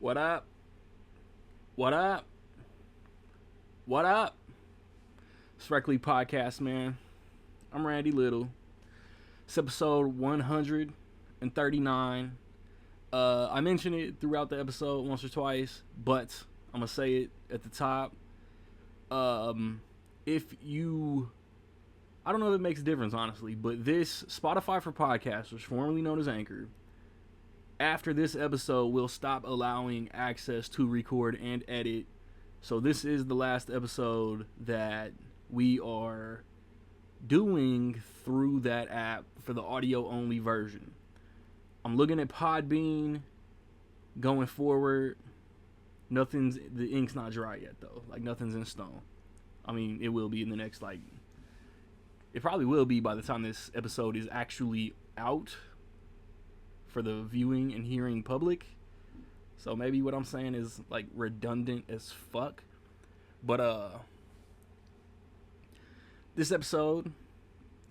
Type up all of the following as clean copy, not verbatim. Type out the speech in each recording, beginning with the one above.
What up? What up? What up? Strictly Podcast, man. I'm Randy Little. It's episode 139. I mentioned it throughout the episode once or twice, but I'm going to say it at the top. If you... I don't know if it makes a difference, honestly, but this Spotify for Podcasters, formerly known as Anchor, after this episode, will stop allowing access to record and edit. So this is the last episode that we are doing through that app for the audio-only version. I'm looking at Podbean going forward. The ink's not dry yet, though. Like, nothing's in stone. I mean, it will be in the next, it probably will be by the time this episode is actually out for the viewing and hearing public. So maybe what I'm saying is redundant as fuck. But this episode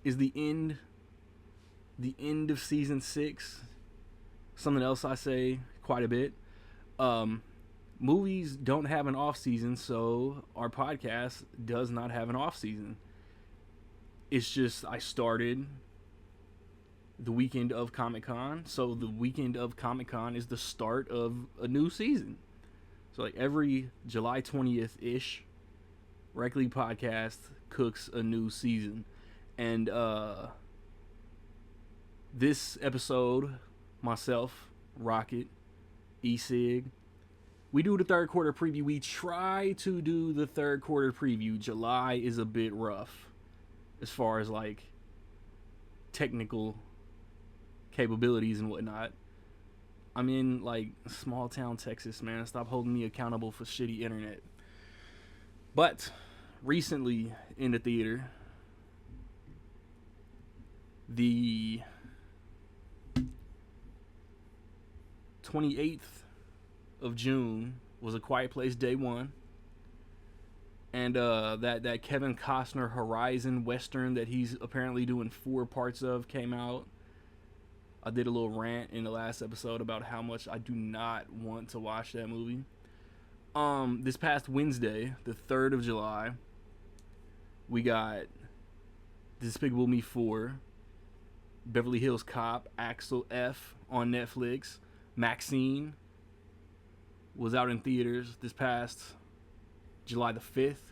is the end of season 6. Something else I say quite a bit. Movies don't have an off season, so our podcast does not have an off season. It's just I started the weekend of Comic-Con, so the weekend of Comic-Con is the start of a new season. So every July 20th-ish, Reckley Podcast cooks a new season. And this episode, myself, Rocket, E-Sig, we do the third quarter preview. We try to do the third quarter preview. July is a bit rough as far as technical capabilities and whatnot. I'm in small town Texas, man. Stop holding me accountable for shitty internet. But recently in the theater, the 28th of June was A Quiet Place Day 1. And that Kevin Costner Horizon Western that he's apparently doing 4 parts of came out. I did a little rant in the last episode about how much I do not want to watch that movie. This past Wednesday, the 3rd of July, we got Despicable Me 4, Beverly Hills Cop, Axel F on Netflix. Maxine was out in theaters this past July the 5th.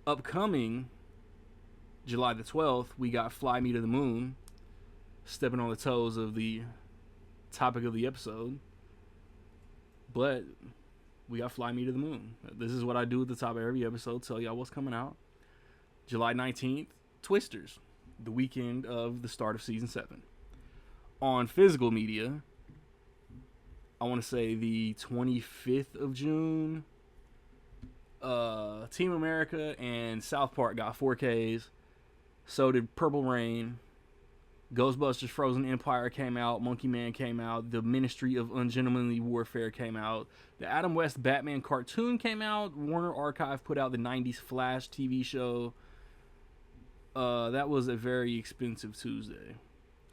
Upcoming July the 12th, we got Fly Me to the Moon, stepping on the toes of the topic of the episode. But we got Fly Me to the Moon. This is what I do at the top of every episode, tell y'all what's coming out. July 19th, Twisters, the weekend of the start of season 7. On physical media, I want to say the 25th of June, Team America and South Park got 4Ks. So did Purple Rain. Ghostbusters Frozen Empire came out. Monkey Man came out. The Ministry of Ungentlemanly Warfare came out. The Adam West Batman cartoon came out. Warner Archive put out the 90s Flash TV show. That was a very expensive Tuesday.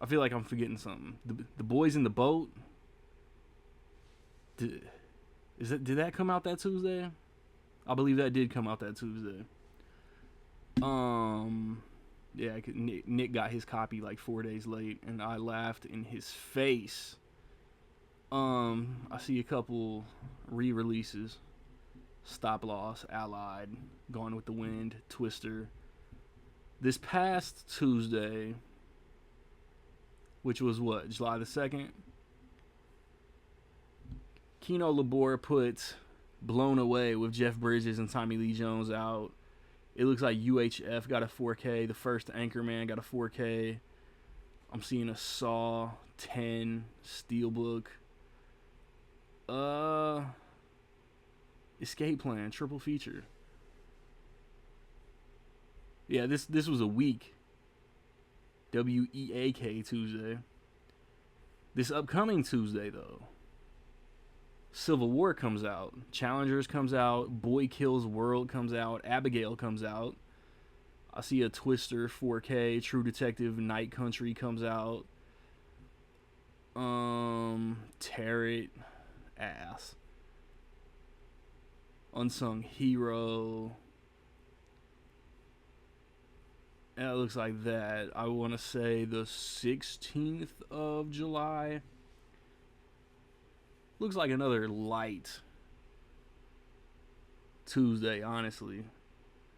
I feel like I'm forgetting something. The Boys in the Boat. Did that come out that Tuesday? I believe that did come out that Tuesday. Yeah, Nick got his copy 4 days late, and I laughed in his face. I see a couple re-releases. Stop Loss, Allied, Gone with the Wind, Twister. This past Tuesday, which was July the 2nd, Kino Labor put Blown Away with Jeff Bridges and Tommy Lee Jones out. It looks like UHF got a 4K. The first Anchorman got a 4K. I'm seeing a Saw 10 Steelbook. Escape Plan triple feature. Yeah, this was a week. WEAK Tuesday. This upcoming Tuesday, though, Civil War comes out. Challengers comes out. Boy Kills World comes out. Abigail comes out. I see a Twister 4K. True Detective Night Country comes out. Tarot. ass. Unsung Hero. And it looks like that. I want to say the 16th of July. Looks like another light Tuesday, honestly.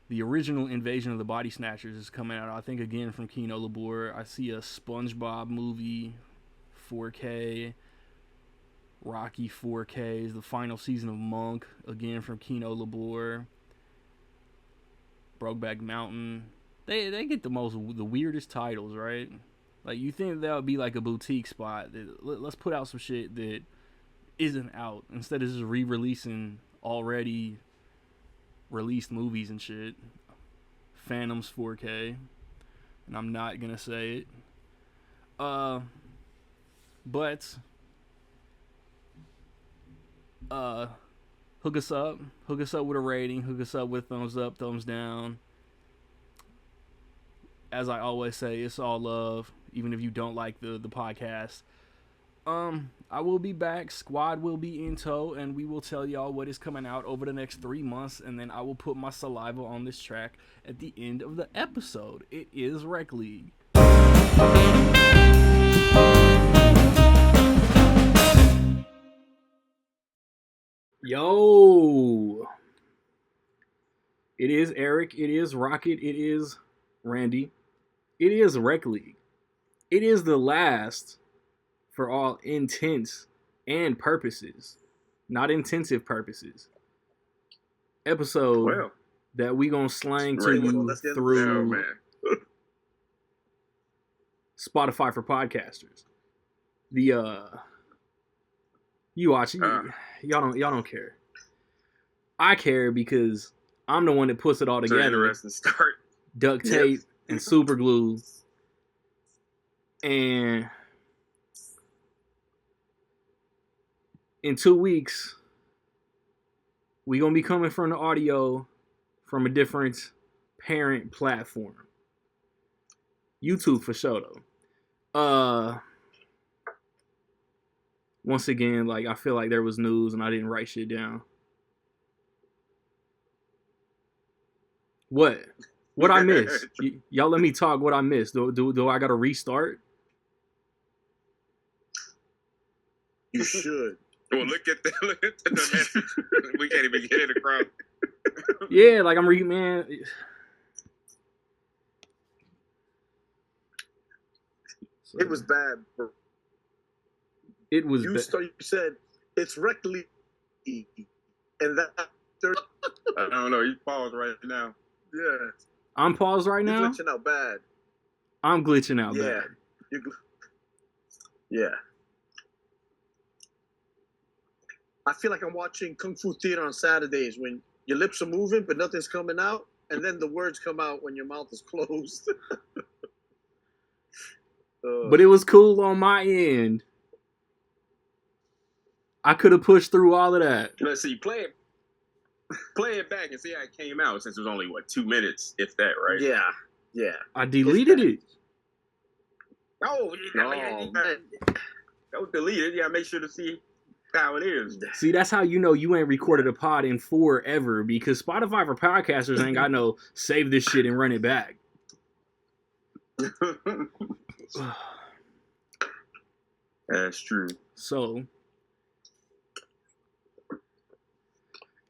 The original Invasion of the Body Snatchers is coming out, I think, again from Kino Lorber. I see a SpongeBob movie, 4K. Rocky 4K is the final season of Monk, again from Kino Lorber. Brokeback Mountain. They get the weirdest titles, right? Like, you think that would be like a boutique spot. Let's put out some shit that isn't out instead of just re-releasing already released movies and shit. Phantoms 4K, and I'm not gonna say it. But hook us up with a rating, hook us up with thumbs up, thumbs down. As I always say, it's all love, even if you don't like the podcast. I will be back. Squad will be in tow, and we will tell y'all what is coming out over the next 3 months, and then I will put my saliva on this track at the end of the episode. It is Rec League. Yo! It is Eric, it is Rocket, it is Randy. It is Rec League. It is the last, for all intents and purposes, not intensive purposes, episode that we gonna slang to you through Spotify for podcasters. You watch it, y'all don't care. I care because I'm the one that puts it all together. Interesting start. Duct tape and super glue. And in 2 weeks, we gonna be coming from the audio from a different parent platform. YouTube for sure though. Once again, like, I feel like there was news and I didn't write shit down. What I missed? Y'all let me talk. What I missed? Do I gotta restart? You should. Well, look at the message. We can't even get it across. Yeah, like I'm reading, man. So, it was bad, bro. It was. You said it's Rec League, and that. I don't know. You paused right now. Yeah. I'm paused right now. You're glitching out bad. I'm glitching out bad. Yeah. I feel like I'm watching Kung Fu Theater on Saturdays when your lips are moving but nothing's coming out, and then the words come out when your mouth is closed. But it was cool on my end. I could have pushed through all of that. Let's see. Play it back and see how it came out, since it was only 2 minutes, if that, right? Yeah. I deleted it. Oh, that was deleted. You gotta make sure to see how it is. See, that's how you know you ain't recorded a pod in forever, because Spotify for podcasters ain't got no save this shit and run it back. That's true. So,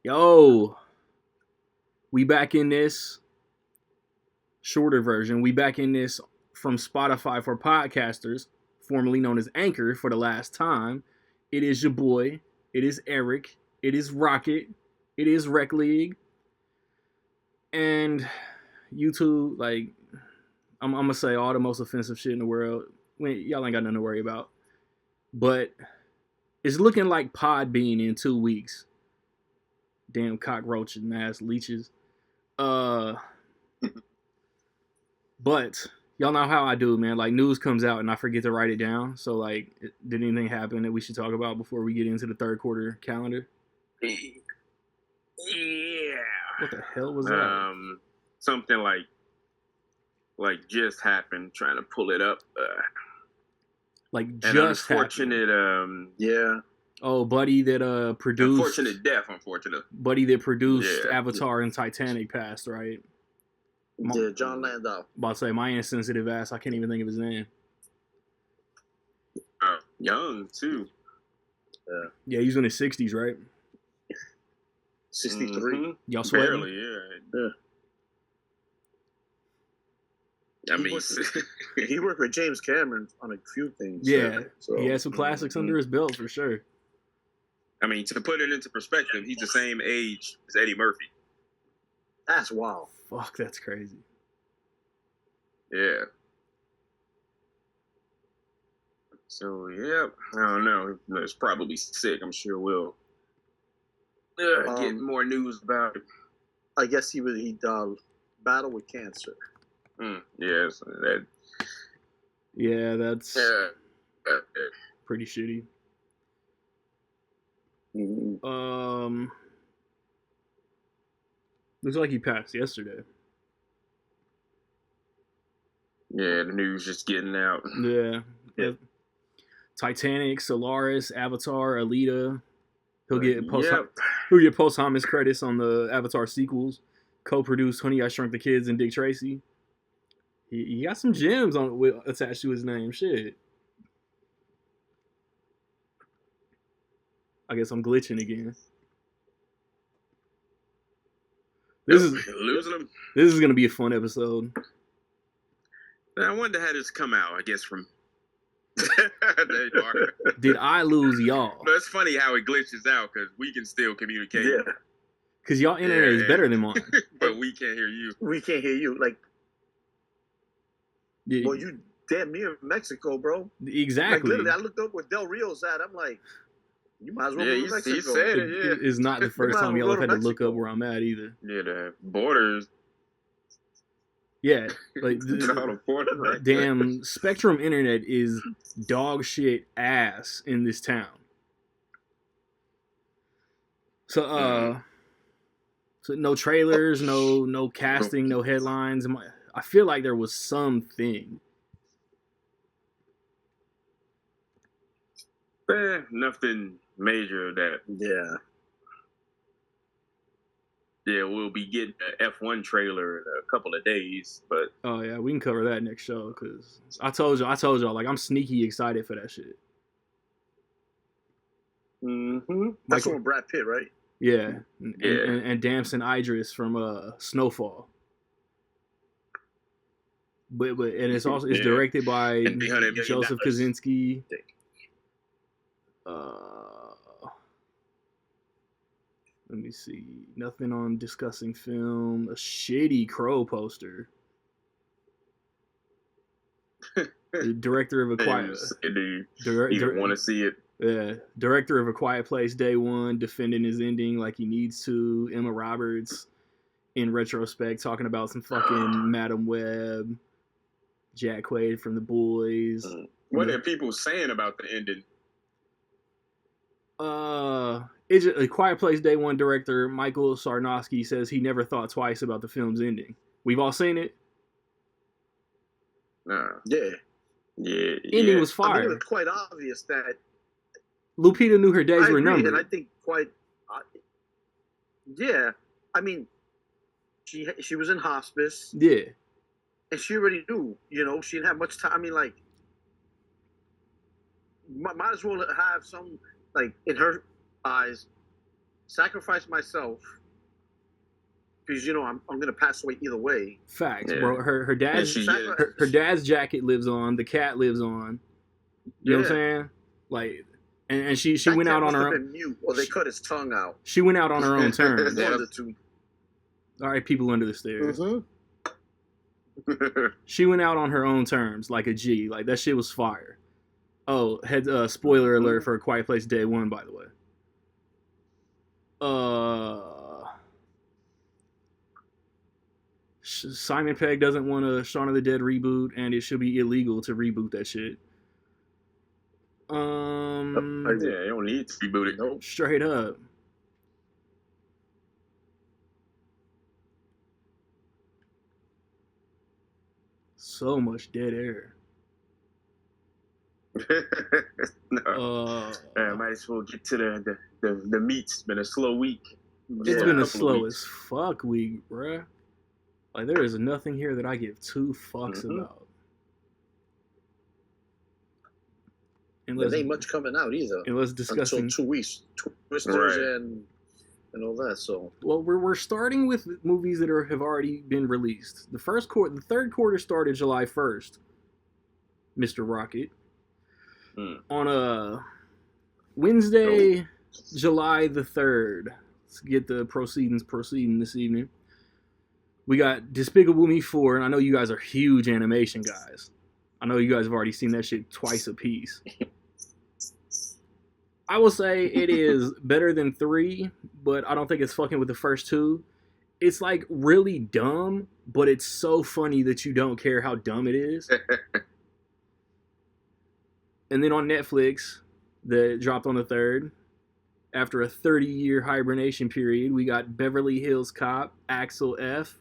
yo, we back in this shorter version. We back in this from Spotify for podcasters, formerly known as Anchor, for the last time. It is your boy. It is Eric. It is Rocket. It is Rec League. And YouTube, like, I'm going to say all the most offensive shit in the world. Y'all ain't got nothing to worry about. But it's looking like Podbean in 2 weeks. Damn cockroach and ass leeches. But y'all know how I do, man. Like, news comes out and I forget to write it down. So, like, did anything happen that we should talk about before we get into the third quarter calendar? Yeah. What the hell was that? Something like just happened. Trying to pull it up. Like just just unfortunate. happened. Yeah. Oh, buddy that produced. Unfortunate death, unfortunate. Buddy that produced Avatar and Titanic passed, right? Yeah, John Landau. About to say, my insensitive ass, I can't even think of his name. Young, too. Yeah, he's in his 60s, right? 63. Mm-hmm. Y'all sweating? Barely, yeah. I mean, he worked with James Cameron on a few things. Yeah, so. He had some classics under his belt for sure. I mean, to put it into perspective, he's the same age as Eddie Murphy. That's wild. Fuck, that's crazy. Yeah. So, yeah, I don't know. It's probably sick. I'm sure we'll get more news about it. I guess he battled with cancer. Yes. That's pretty shitty. Mm-hmm. Looks like he passed yesterday. Yeah, the news just getting out. Yeah. Titanic, Solaris, Avatar, Alita. He'll get posthumous credits on the Avatar sequels. Co-produced Honey, I Shrunk the Kids and Dick Tracy. He got some gems attached to his name. Shit. I guess I'm glitching again. This is gonna be a fun episode. I wonder how this come out. I guess from. Did I lose y'all? But it's funny how it glitches out because we can still communicate. Yeah. Because y'all internet is better than mine. But we can't hear you. We can't hear you. Like, well, you damn near Mexico, bro. Exactly. Like, literally, I looked up where Del Rio's at. I'm like, you might as well go to Mexico. He said it, yeah. It's not the first time y'all have had to look up where I'm at either. Yeah, the borders. Yeah, like damn, Spectrum Internet is dog shit ass in this town. So no trailers, no casting, no headlines. I feel like there was something. Nothing major that. Yeah. Yeah, we'll be getting an F1 trailer in a couple of days, but oh yeah, we can cover that next show because I told y'all like I'm sneaky excited for that shit. Mm-hmm. That's from Brad Pitt, right? Yeah, and Damson Idris from Snowfall. But and it's directed by Joseph Kosinski. Let me see. Nothing on discussing film. A shitty Crow poster. The director of A Quiet. Do you want to see it? Yeah. Director of A Quiet Place Day One, defending his ending like he needs to. Emma Roberts, in retrospect, talking about some fucking Madam Web. Jack Quaid from The Boys. What are people saying about the ending? A Quiet Place Day One director Michael Sarnowski says he never thought twice about the film's ending. We've all seen it. Yeah. Ending was fire. I mean, it was quite obvious that Lupita knew her days were numbered. And I think yeah. I mean, she was in hospice. Yeah. And she already knew, she didn't have much time. I mean, like, might as well have some, like, in her eyes, sacrifice myself because I'm gonna pass away either way. Facts, bro. Her dad's jacket lives on. The cat lives on. You know what I'm saying? Like, and she went out on her own. Mute, or they cut his tongue out. She went out on her own terms. One of the two. All right, people under the stairs. Mm-hmm. She went out on her own terms, like a G. Like that shit was fire. Oh, spoiler alert for A Quiet Place Day One, by the way. Simon Pegg doesn't want a Shaun of the Dead reboot, and it should be illegal to reboot that shit. Yeah, you don't need to reboot it. Nope. Straight up. So much dead air. No. I might as well get to the meats. It's been a slow week. It's been a slow as fuck week, bruh. Like, there is nothing here that I give two fucks about. There ain't much coming out either. Unless discussing until 2 weeks, Twisters and all that. So, well, we're starting with movies that have already been released. The third quarter started July 1st. Mr. Rocket. On a Wednesday, July the 3rd. Let's get the proceeding this evening. We got Despicable Me 4, and I know you guys are huge animation guys. I know you guys have already seen that shit twice a piece. I will say it is better than 3, but I don't think it's fucking with the first 2. It's like really dumb, but it's so funny that you don't care how dumb it is. And then on Netflix, that dropped on the 3rd, after a 30-year hibernation period, we got Beverly Hills Cop, Axel F.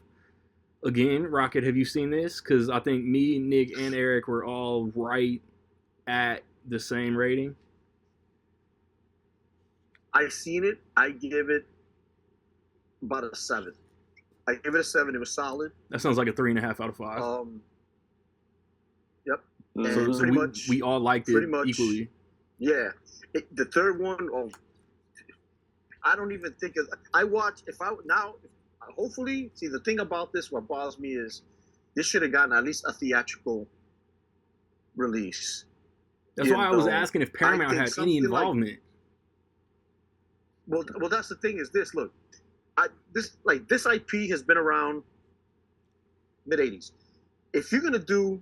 Again, Rocket, have you seen this? Because I think me, Nick, and Eric were all right at the same rating. I've seen it. I give it about a 7. I give it a 7. It was solid. That sounds like a 3.5 out of 5. Yep. So we all liked it equally. Yeah. The third one, I don't even think hopefully, see, the thing about this, what bothers me is this should have gotten at least a theatrical release. That's why I was asking if Paramount had any involvement. Well, that's the thing is this. Look, this IP has been around mid-'80s. If you're gonna do,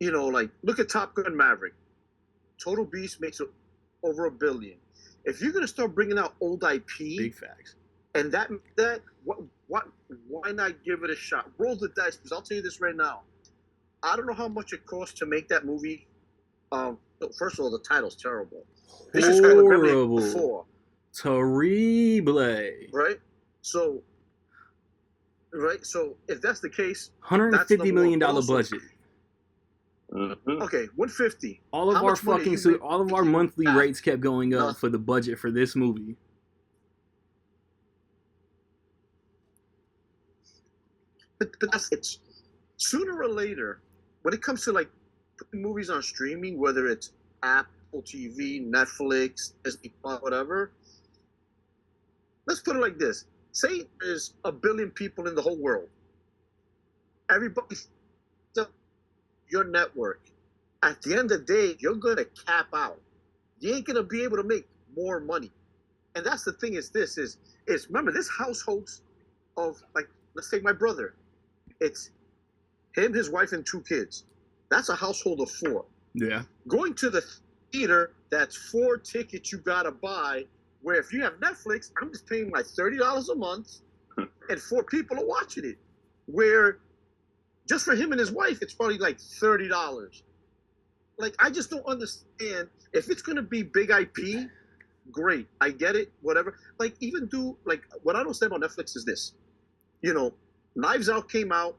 look at Top Gun Maverick. Total Beast makes over $1 billion. If you're gonna start bringing out old IP, big facts, and why not give it a shot? Roll the dice, because I'll tell you this right now. I don't know how much it costs to make that movie. First of all, the title's terrible. This is called Beverly Hills 4. Terrible. Right? So if that's the case, $150 million budget. Okay, 150. All of our monthly rates kept going up for the budget for this movie. But that's it. Sooner or later, when it comes to like putting movies on streaming, whether it's Apple TV, Netflix, Disney Plus, whatever. Let's put it like this. Say there's 1 billion people in the whole world. Everybody's your network. At the end of the day, you're going to cap out. You ain't going to be able to make more money. And that's the thing is remember, this households of, like, let's take my brother. It's him, his wife, and 2 kids. That's a household of 4. Yeah. Going to the theater, that's 4 tickets you got to buy. Where if you have Netflix, I'm just paying like $30 a month, and 4 people are watching it. Where just for him and his wife, it's probably like $30. Like, I just don't understand. If it's gonna be big IP, great, I get it, whatever. Like, even what I don't say about Netflix is this. Knives Out came out,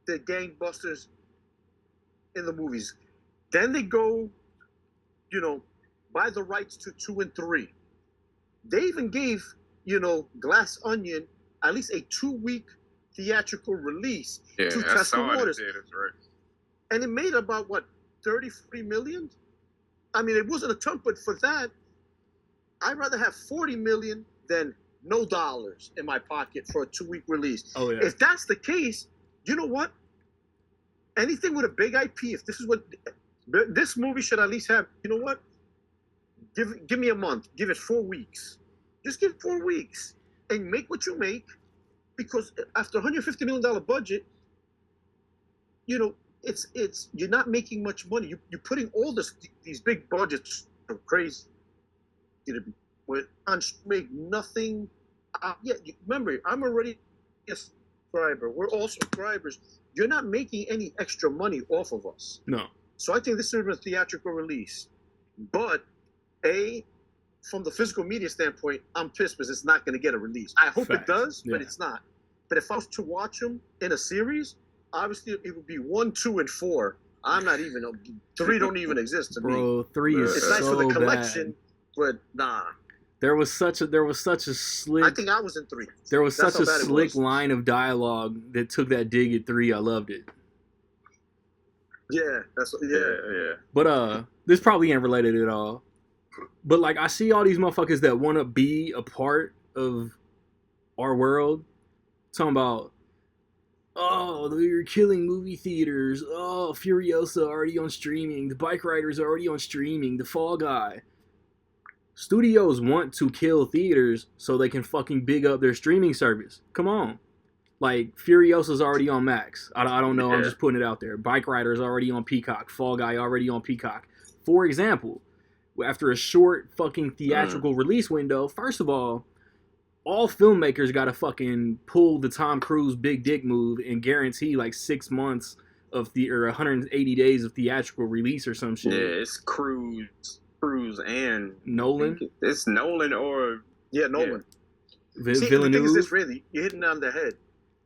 the gangbusters in the movies. Then they go, buy the rights to 2 and 3. They even gave, Glass Onion at least a 2-week theatrical release to test the waters. Right. And it made about, 33 million? I mean, it wasn't a ton, but for that, I'd rather have 40 million than no dollars in my pocket for a 2-week release. Oh, yeah. If that's the case, you know what? Anything with a big IP, if this is what this movie should at least have, you know what? Give me a month. Give it 4 weeks. Just give it 4 weeks and make what you make, because after $150 million budget, it's you're not making much money. You're putting all these big budgets are crazy. Make nothing. Remember, I'm already a subscriber. We're all subscribers. You're not making any extra money off of us. No. So I think this is a theatrical release, but from the physical media standpoint, I'm pissed because it's not going to get a release. I hope it does, but it's not. But if I was to watch them in a series, obviously it would be 1, 2, and 4 I'm not even. 3 don't even exist to me. Bro, 3 is It's nice so for the collection, bad. but nah. There was such a slick. I think I was in 3. There was That's such a how bad it slick was. line of dialogue that took that dig at 3. I loved it. Yeah, yeah. But this probably ain't related at all. But like, I see all these motherfuckers that want to be a part of our world talking about, oh, you're killing movie theaters. Oh, Furiosa already on streaming. The Bike Riders already on streaming. The Fall Guy. Studios want to kill theaters so they can fucking big up their streaming service. Come on. Like, Furiosa's already on Max. I don't know. I'm just putting it out there. Bike Rider's already on Peacock. Fall Guy already on Peacock. For example, after a short fucking theatrical release window, first of all filmmakers got to fucking pull the Tom Cruise big dick move and guarantee like 6 months of or 180 days of theatrical release or some shit. Yeah, it's Cruise and Nolan. It's Nolan or Nolan. Yeah. See, Villeneuve. the thing is this, really, you're hitting on the head.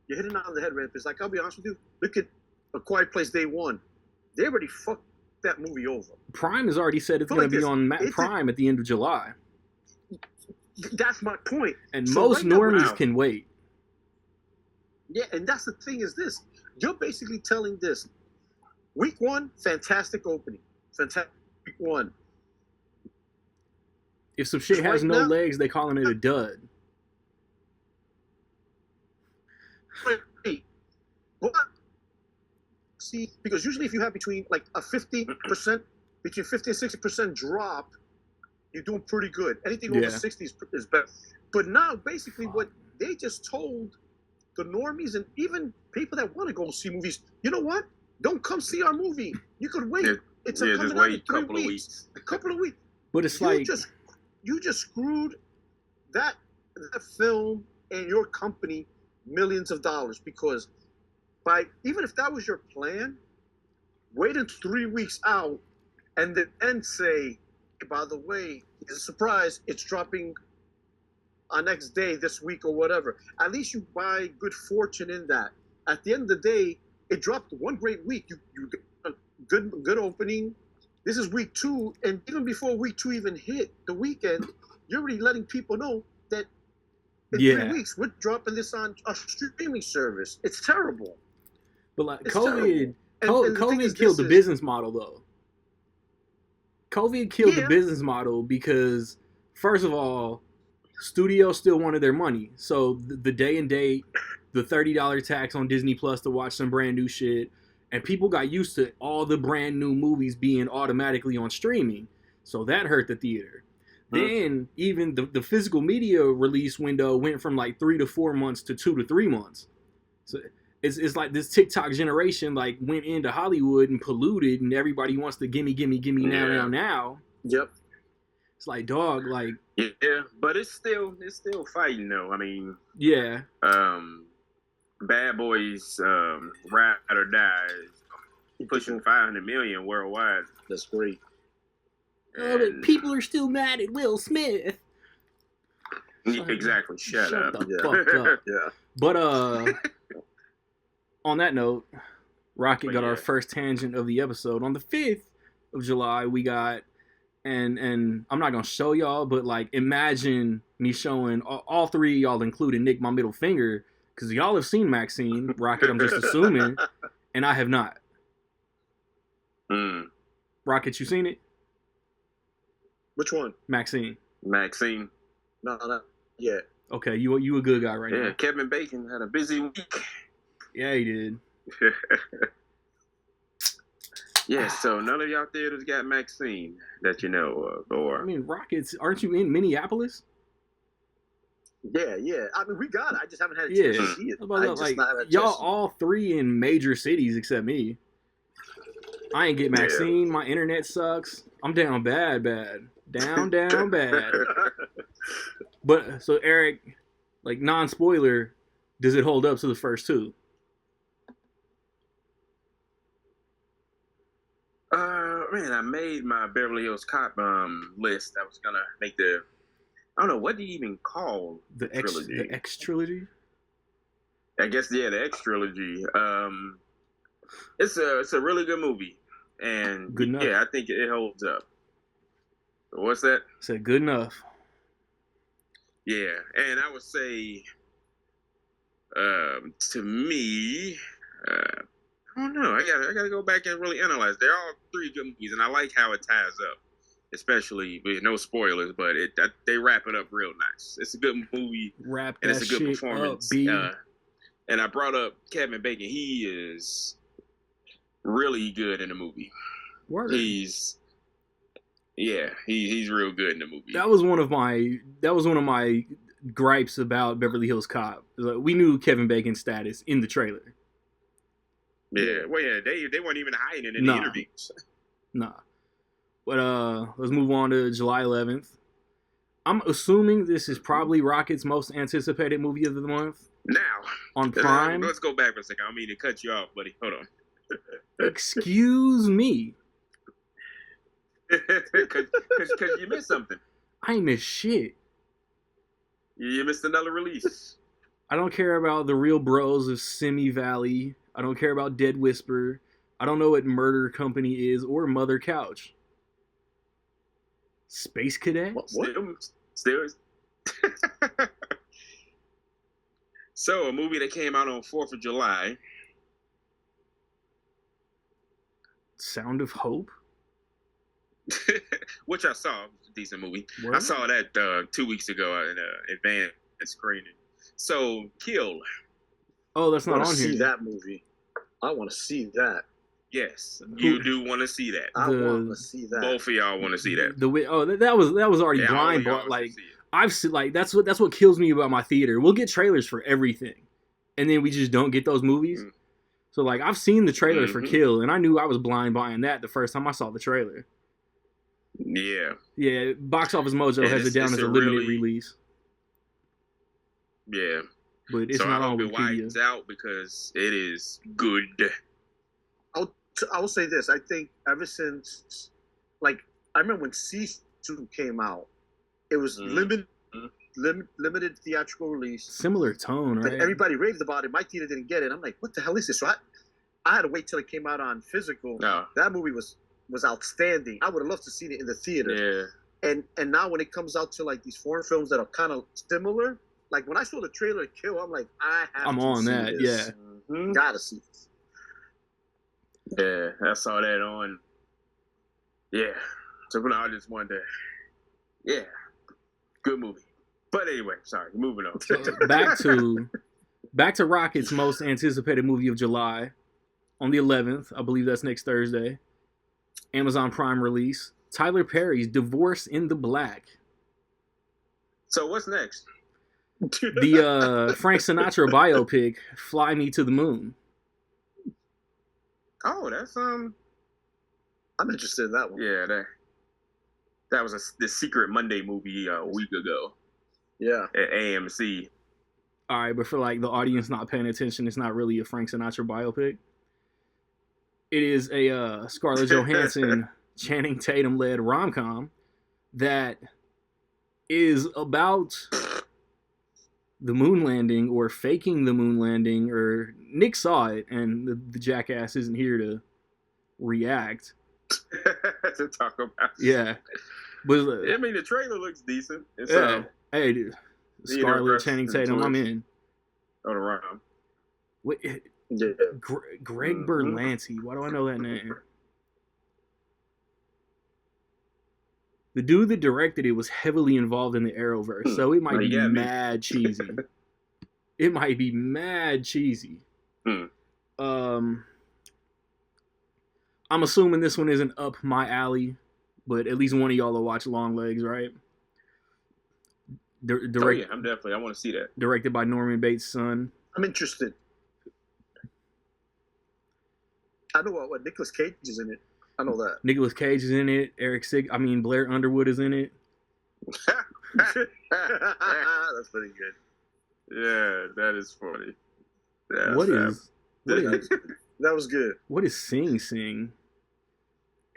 You're hitting on the head, man. It's like, I'll be honest with you. Look at A Quiet Place Day 1. They already fucked that movie over. Prime has already said it's going to be on Prime at the end of July. That's my point. And so most normies can wait. Yeah, and that's the thing is this. You're basically telling this. Week 1, fantastic opening. Fantastic week 1. If some shit has no legs, they calling it a dud. But see, because usually if you have between like a 50%, between 50 and 60% drop, you're doing pretty good. Anything over 60 is better. But now, basically, what they just told the normies and even people that want to go see movies, you know what? Don't come see our movie. You could wait. It's coming out in 3 weeks. A couple of weeks. But it's you just screwed that film and your company millions of dollars, because even if that was your plan, wait until 3 weeks out and then say, hey, by the way, it's a surprise, it's dropping on next day this week or whatever. At least you buy good fortune in that. At the end of the day, it dropped one great week. You get a good opening. This is week 2, and even before week 2 even hit the weekend, you're already letting people know that in 3 weeks we're dropping this on a streaming service. It's terrible. But like COVID killed the business model though. COVID killed the business model because, first of all, studios still wanted their money. So the day and date, the $30 tax on Disney Plus to watch some brand new shit, and people got used to all the brand new movies being automatically on streaming. So that hurt the theater. Then even the physical media release window went from like 3 to 4 months to 2 to 3 months. So it's like this TikTok generation like went into Hollywood and polluted, and everybody wants to gimme now. Yep. It's like, dog, like, yeah, but it's still fighting though. I mean, yeah. Bad Boys Ride or Die is pushing 500 million worldwide. That's great. But people are still mad at Will Smith. Exactly. Shut up. The fuck up. Yeah. But on that note, Rocket got our first tangent of the episode. On the 5th of July, we got, and I'm not gonna show y'all, but like, imagine me showing all 3 of y'all, including Nick, my middle finger, because y'all have seen Maxine. Rocket, I'm just assuming, and I have not. Rocket, you seen it? Which one? Maxine. No, not yet. Okay, you a good guy right now. Yeah, Kevin Bacon had a busy week. Yeah, he did. Yeah, so none of y'all theaters got Maxine that you know of, or... I mean, Rockets, aren't you in Minneapolis? Yeah. I mean, we got it. I just haven't had a chance to see it. Like, y'all all 3 in major cities except me. I ain't get Maxine. My internet sucks. I'm down bad. Down bad. But, so Eric, like, non-spoiler, does it hold up to the first 2? Man, I made my Beverly Hills Cop list. I was gonna make the... I don't know, what do you even call the trilogy? The X trilogy? I guess, yeah, the X trilogy. It's a really good movie. And Good enough. yeah, I think it holds up. What's that? Said good enough. Yeah, and I would say, to me, I don't know. I gotta go back and really analyze. They're all three good movies, and I like how it ties up. Especially with no spoilers, but they wrap it up real nice. It's a good movie, Wrap and that it's a good shit performance. up, B. And I brought up Kevin Bacon. He is really good in the movie. Word. He's real good in the movie. That was one of my gripes about Beverly Hills Cop. Like, we knew Kevin Bacon's status in the trailer. Yeah, well, yeah, they weren't even hiding it in the interviews. Nah. But let's move on to July 11th. I'm assuming this is probably Rocket's most anticipated movie of the month. Now, on Prime. Let's go back for a second. I don't mean to cut you off, buddy. Hold on. Excuse me. Because you missed something. I ain't missed shit. You missed another release. I don't care about the Real Bros of Simi Valley. I don't care about Dead Whisper. I don't know what Murder Company is or Mother Couch. Space Cadet? What? Still. So, a movie that came out on 4th of July. Sound of Hope? Which I saw. Decent movie. What? I saw that 2 weeks ago in advanced screening. So, Kill. Oh, that's not on here. I want to see that movie. I want to see that. Yes, you do want to see that. I want to see that. Both of y'all want to see that. That was already blind, but like I've seen, like that's what kills me about my theater. We'll get trailers for everything, and then we just don't get those movies. Mm-hmm. So like I've seen the trailer for Kill, and I knew I was blind buying that the first time I saw the trailer. Yeah. Yeah, Box Office Mojo has it down as a limited release. Yeah. But it's not on Wikipedia. I hope it widens out because it is good. I will say this. I think ever since, like, I remember when C2 came out, it was limited theatrical release. Similar tone, right? But everybody raved about it. My theater didn't get it. I'm like, what the hell is this? So I had to wait till it came out on physical. No. That movie was outstanding. I would have loved to see it in the theater. Yeah. And now when it comes out to like these foreign films that are kind of similar, like when I saw the trailer Kill, I'm like, I'm on that. This. Yeah. Mm-hmm. Gotta see this. Yeah, I saw that on. Yeah. So I just wanted to. Yeah. Good movie. But anyway, sorry, moving on. So back to Rocket's most anticipated movie of July on the 11th. I believe that's next Thursday. Amazon Prime release. Tyler Perry's Divorce in the Black. So what's next? The Frank Sinatra biopic, Fly Me to the Moon. Oh, that's I'm interested in that one. Yeah, that was the Secret Monday movie a week ago. Yeah, at AMC. All right, but for like the audience not paying attention, it's not really a Frank Sinatra biopic. It is a Scarlett Johansson, Channing Tatum led rom-com that is about the moon landing or faking the moon landing, or Nick saw it and the jackass isn't here to react. To talk about. Yeah. But I mean, the trailer looks decent. It's, hey, dude. Scarlett, Channing Tatum, I'm in. On the rom. Wait, Greg Berlanti. Why do I know that name? The dude that directed it was heavily involved in the Arrowverse, so it might be mad cheesy. It might be mad cheesy. I'm assuming this one isn't up my alley, but at least one of y'all will watch Long Legs, right? Yeah, I'm definitely. I want to see that. Directed by Norman Bates' son. I'm interested. I know what Nicolas Cage is in it. I know that. Nicolas Cage is in it. Blair Underwood is in it. That's pretty good. Yeah, that is funny. That was good. What is Sing Sing?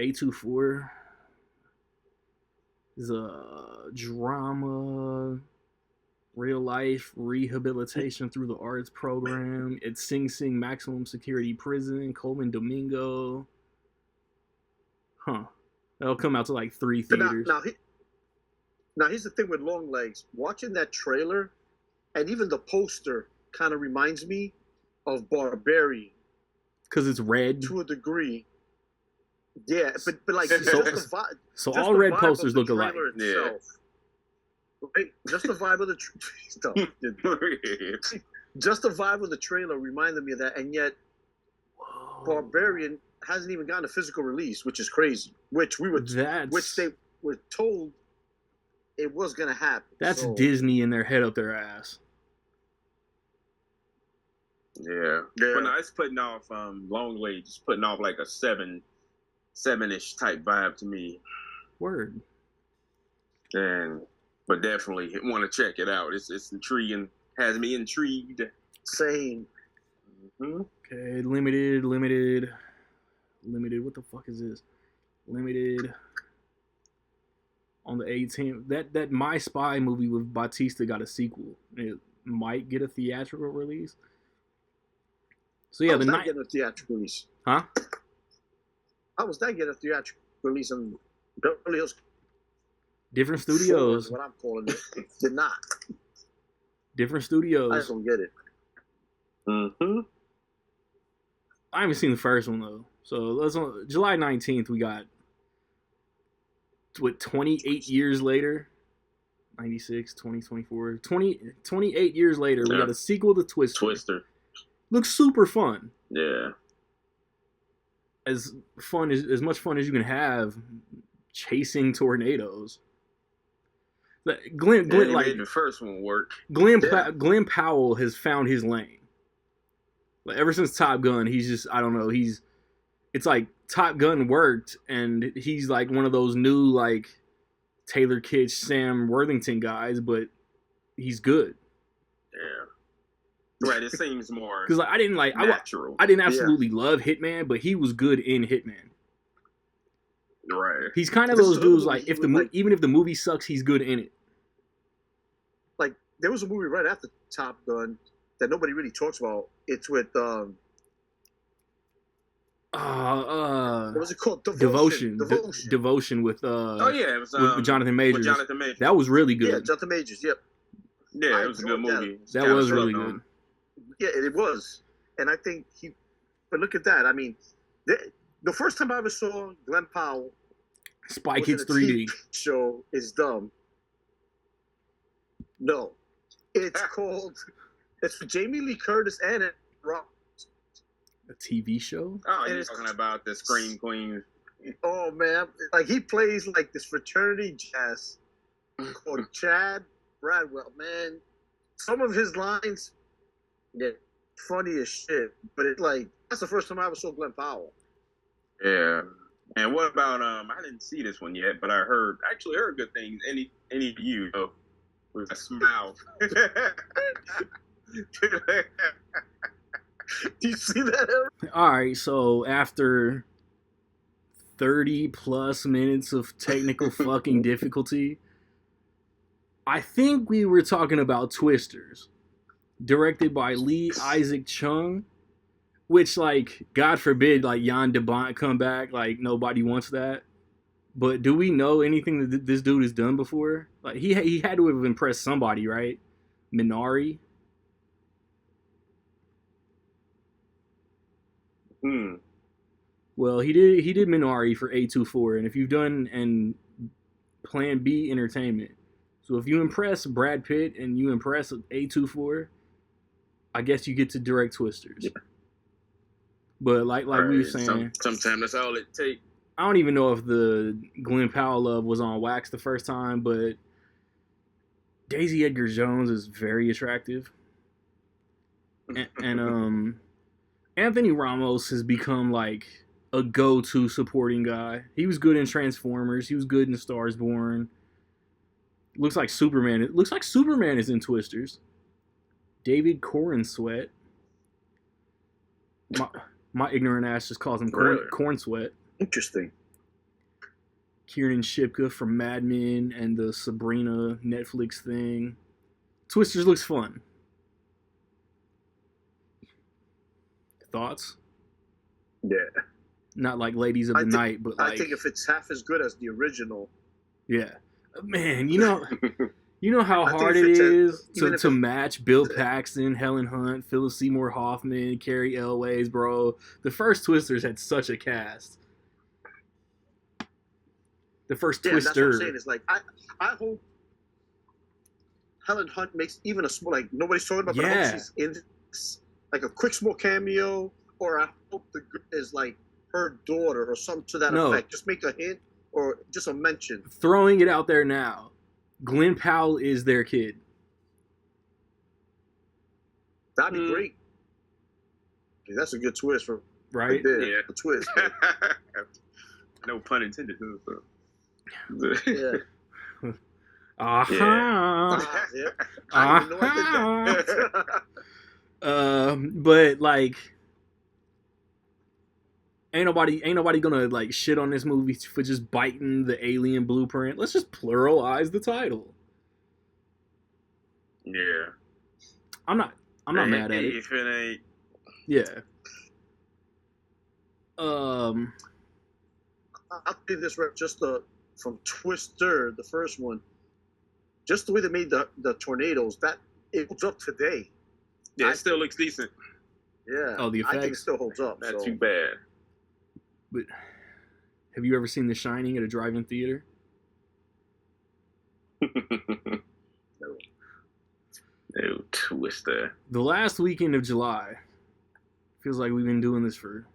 A24 is a drama, real life rehabilitation through the arts program. It's Sing Sing Maximum Security Prison. Coleman Domingo. Huh. That'll come out to like 3 But theaters. Now, here's the thing with Long Legs. Watching that trailer, and even the poster, kind of reminds me of Barbarian. Because it's red. To a degree. Yeah, but like, So all red posters look alike. Itself, right? Just the vibe of the just the vibe of the trailer reminded me of that, and yet Barbarian hasn't even gotten a physical release, which is crazy. Which they were told it was gonna happen. That's Disney and their head up their ass. Yeah. But no, it's putting off Long Way, just putting off like a 7-ish type vibe to me. Word. But definitely want to check it out. It's intriguing. Has me intrigued. Same. Mm-hmm. Okay, limited. What the fuck is this? Limited. On the 18th. That My Spy movie with Bautista got a sequel. It might get a theatrical release. So yeah, the night getting a theatrical release. Huh? How was that getting a theatrical release in Beverly Hills? Different studios. What I'm calling it. Did not. Different studios. I just don't get it. Mm-hmm. I haven't seen the first one though. So July 19th we got 28 years later. 96, 2024. 28 years later, we got a sequel to Twister. Looks super fun. Yeah. As much fun as you can have chasing tornadoes. Glenn like made the first one work. Glenn Powell has found his lane. Like ever since Top Gun, he's just it's like Top Gun worked, and he's like one of those new like Taylor Kitsch, Sam Worthington guys, but he's good. Yeah. Right, it seems more because like, I didn't absolutely love Hitman, but he was good in Hitman. Right. He's kind of those dudes like even if the movie sucks, he's good in it. Like there was a movie right after Top Gun that nobody really talks about. It's with what was it called? Devotion with it was with Jonathan Majors. That was really good. Yeah, Jonathan Majors. Yep. Yeah, it was a good movie. That was really good. Yeah, it was, and I think But look at that. I mean, the first time I ever saw Glenn Powell, Spy Kids 3D show is dumb. No, it's called. It's for Jamie Lee Curtis and it. A TV show? Oh, you're talking about the Scream Queen. Oh man, like he plays like this fraternity jazz called Chad Bradwell. Man, some of his lines, funny as shit. But it's like that's the first time I ever saw Glenn Powell. Yeah. And what about I didn't see this one yet, but I heard good things. Any of you with a smile. Do you see that, Eric? All right, so after 30 plus minutes of technical fucking difficulty, I think we were talking about Twisters, directed by Lee Isaac Chung, which, like, God forbid, like, Jan de Bont come back, like, nobody wants that. But do we know anything that this dude has done before? Like, he had to have impressed somebody, right? Minari? Well, he did Minari for A24, and if you've done Plan B Entertainment, so if you impress Brad Pitt and you impress A24, I guess you get to direct Twisters. Yeah. But like we were saying, sometimes that's all it takes. I don't even know if the Glenn Powell love was on wax the first time, but Daisy Edgar Jones is very attractive, and Anthony Ramos has become like a go-to supporting guy. He was good in Transformers. He was good in A Star Is Born. Looks like Superman is in Twisters. David Cornsweet. My ignorant ass just calls him Corn Sweat. Interesting. Kiernan Shipka from Mad Men and the Sabrina Netflix thing. Twisters looks fun. Thoughts? Yeah. Not like Ladies of the Night, but like I think if it's half as good as the original, yeah, man. You know how I think hard if it it's is even if to it's- match Bill Paxton, Helen Hunt, Philip Seymour Hoffman, Carrie Elways, bro. The first Twisters had such a cast. The first yeah, that's what I'm Twister. saying. It's like I hope Helen Hunt makes even a small, like nobody's talking about, but I Yeah. hope she's in this, like a quick small cameo, or I hope the girl is like her daughter or something to that No. effect. Just make a hint or just a mention. Throwing it out there now. Glenn Powell is their kid. That'd be great. Yeah, that's a good twist for Right? there. Yeah. A twist. No pun intended. Yeah. Uh-huh. Yeah. I didn't know I did that. But like ain't nobody gonna like shit on this movie for just biting the alien blueprint. Let's just pluralize the title. Yeah. I'm not mad at it. If it ain't. Yeah. I'll say this right, just from Twister, the first one, just the way they made the tornadoes, that it holds up today. Yeah, it still looks decent. Yeah. Oh, the I think it effects? still holds up. Not so. too bad. But have you ever seen The Shining at a drive-in theater? No Twister. The last weekend of July. Feels like we've been doing this for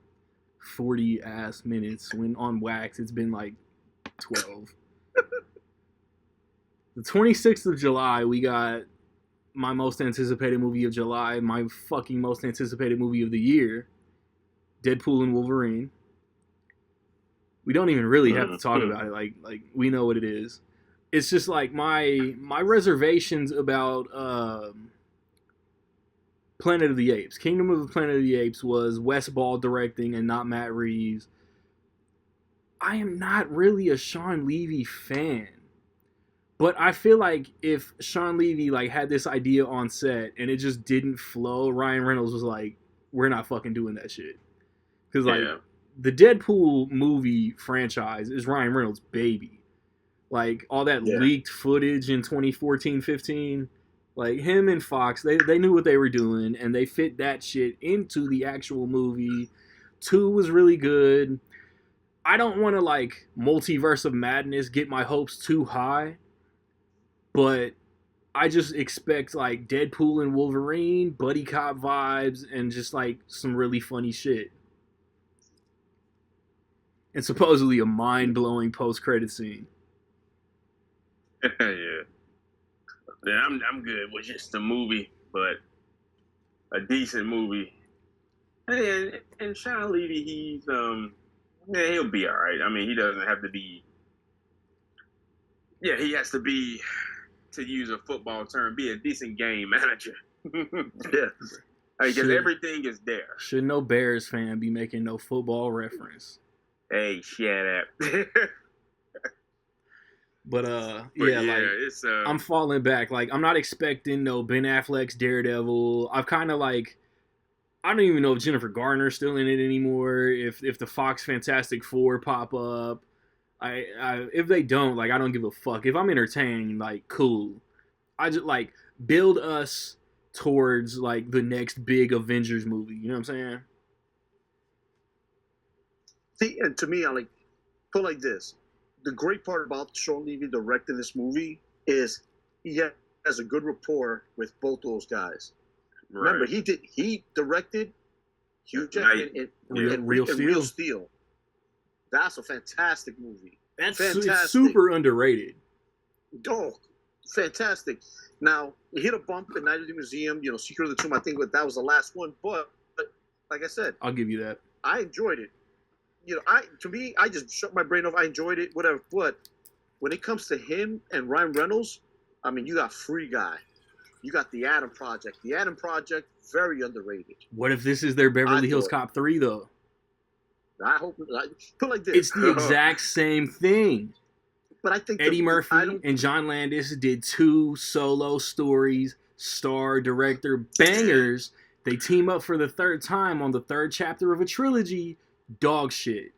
40 ass minutes when on wax it's been like 12. The 26th of July, we got my most anticipated movie of July, my fucking most anticipated movie of the year, Deadpool and Wolverine. We don't even really have to talk about it. Like we know what it is. It's just like my reservations about Planet of the Apes. Kingdom of the Planet of the Apes was Wes Ball directing and not Matt Reeves. I am not really a Sean Levy fan. But I feel like if Sean Levy like had this idea on set and it just didn't flow, Ryan Reynolds was like, we're not fucking doing that shit. Because like the Deadpool movie franchise is Ryan Reynolds' baby. Like all that leaked footage in 2014-15, like him and Fox, they knew what they were doing and they fit that shit into the actual movie. 2 was really good. I don't want to like Multiverse of Madness get my hopes too high. But I just expect like Deadpool and Wolverine, buddy cop vibes, and just like some really funny shit. And supposedly a mind-blowing post-credit scene. Yeah, I'm good with just a movie, but a decent movie. And Sean Levy, he's he'll be all right. I mean, he doesn't have to be. Yeah, he has to be, to use a football term, be a decent game manager. Yeah. Because everything is there. Should no Bears fan be making no football reference? Hey, shut up. But it's I'm falling back. Like, I'm not expecting no Ben Affleck's Daredevil. I've kind of like, I don't even know if Jennifer Garner's still in it anymore. If the Fox Fantastic Four pop up. If they don't, like, I don't give a fuck. If I'm entertained, like, cool. I just, like, build us towards, like, the next big Avengers movie. You know what I'm saying? See, and to me, I like, put it like this. The great part about Sean Levy directing this movie is he has a good rapport with both those guys. right. Remember, he directed Hugh Jackman in Real Real Steel. Steel. That's a fantastic movie. That's Fantastic. super underrated. Oh, fantastic. Now, it hit a bump at Night of the Museum, Secret of the Tomb. I think that was the last one. But like I said, I'll give you that. I enjoyed it. I just shut my brain off. I enjoyed it, whatever. But when it comes to him and Ryan Reynolds, I mean, you got Free Guy. You got The Adam Project. The Adam Project, very underrated. What if this is their Beverly Hills thought- Cop 3, though? I hope, put it like this. It's the exact same thing. But I think Eddie Murphy and John Landis did 2 solo stories, star, director, bangers. They team up for the 3rd time on the 3rd chapter of a trilogy. dog shit.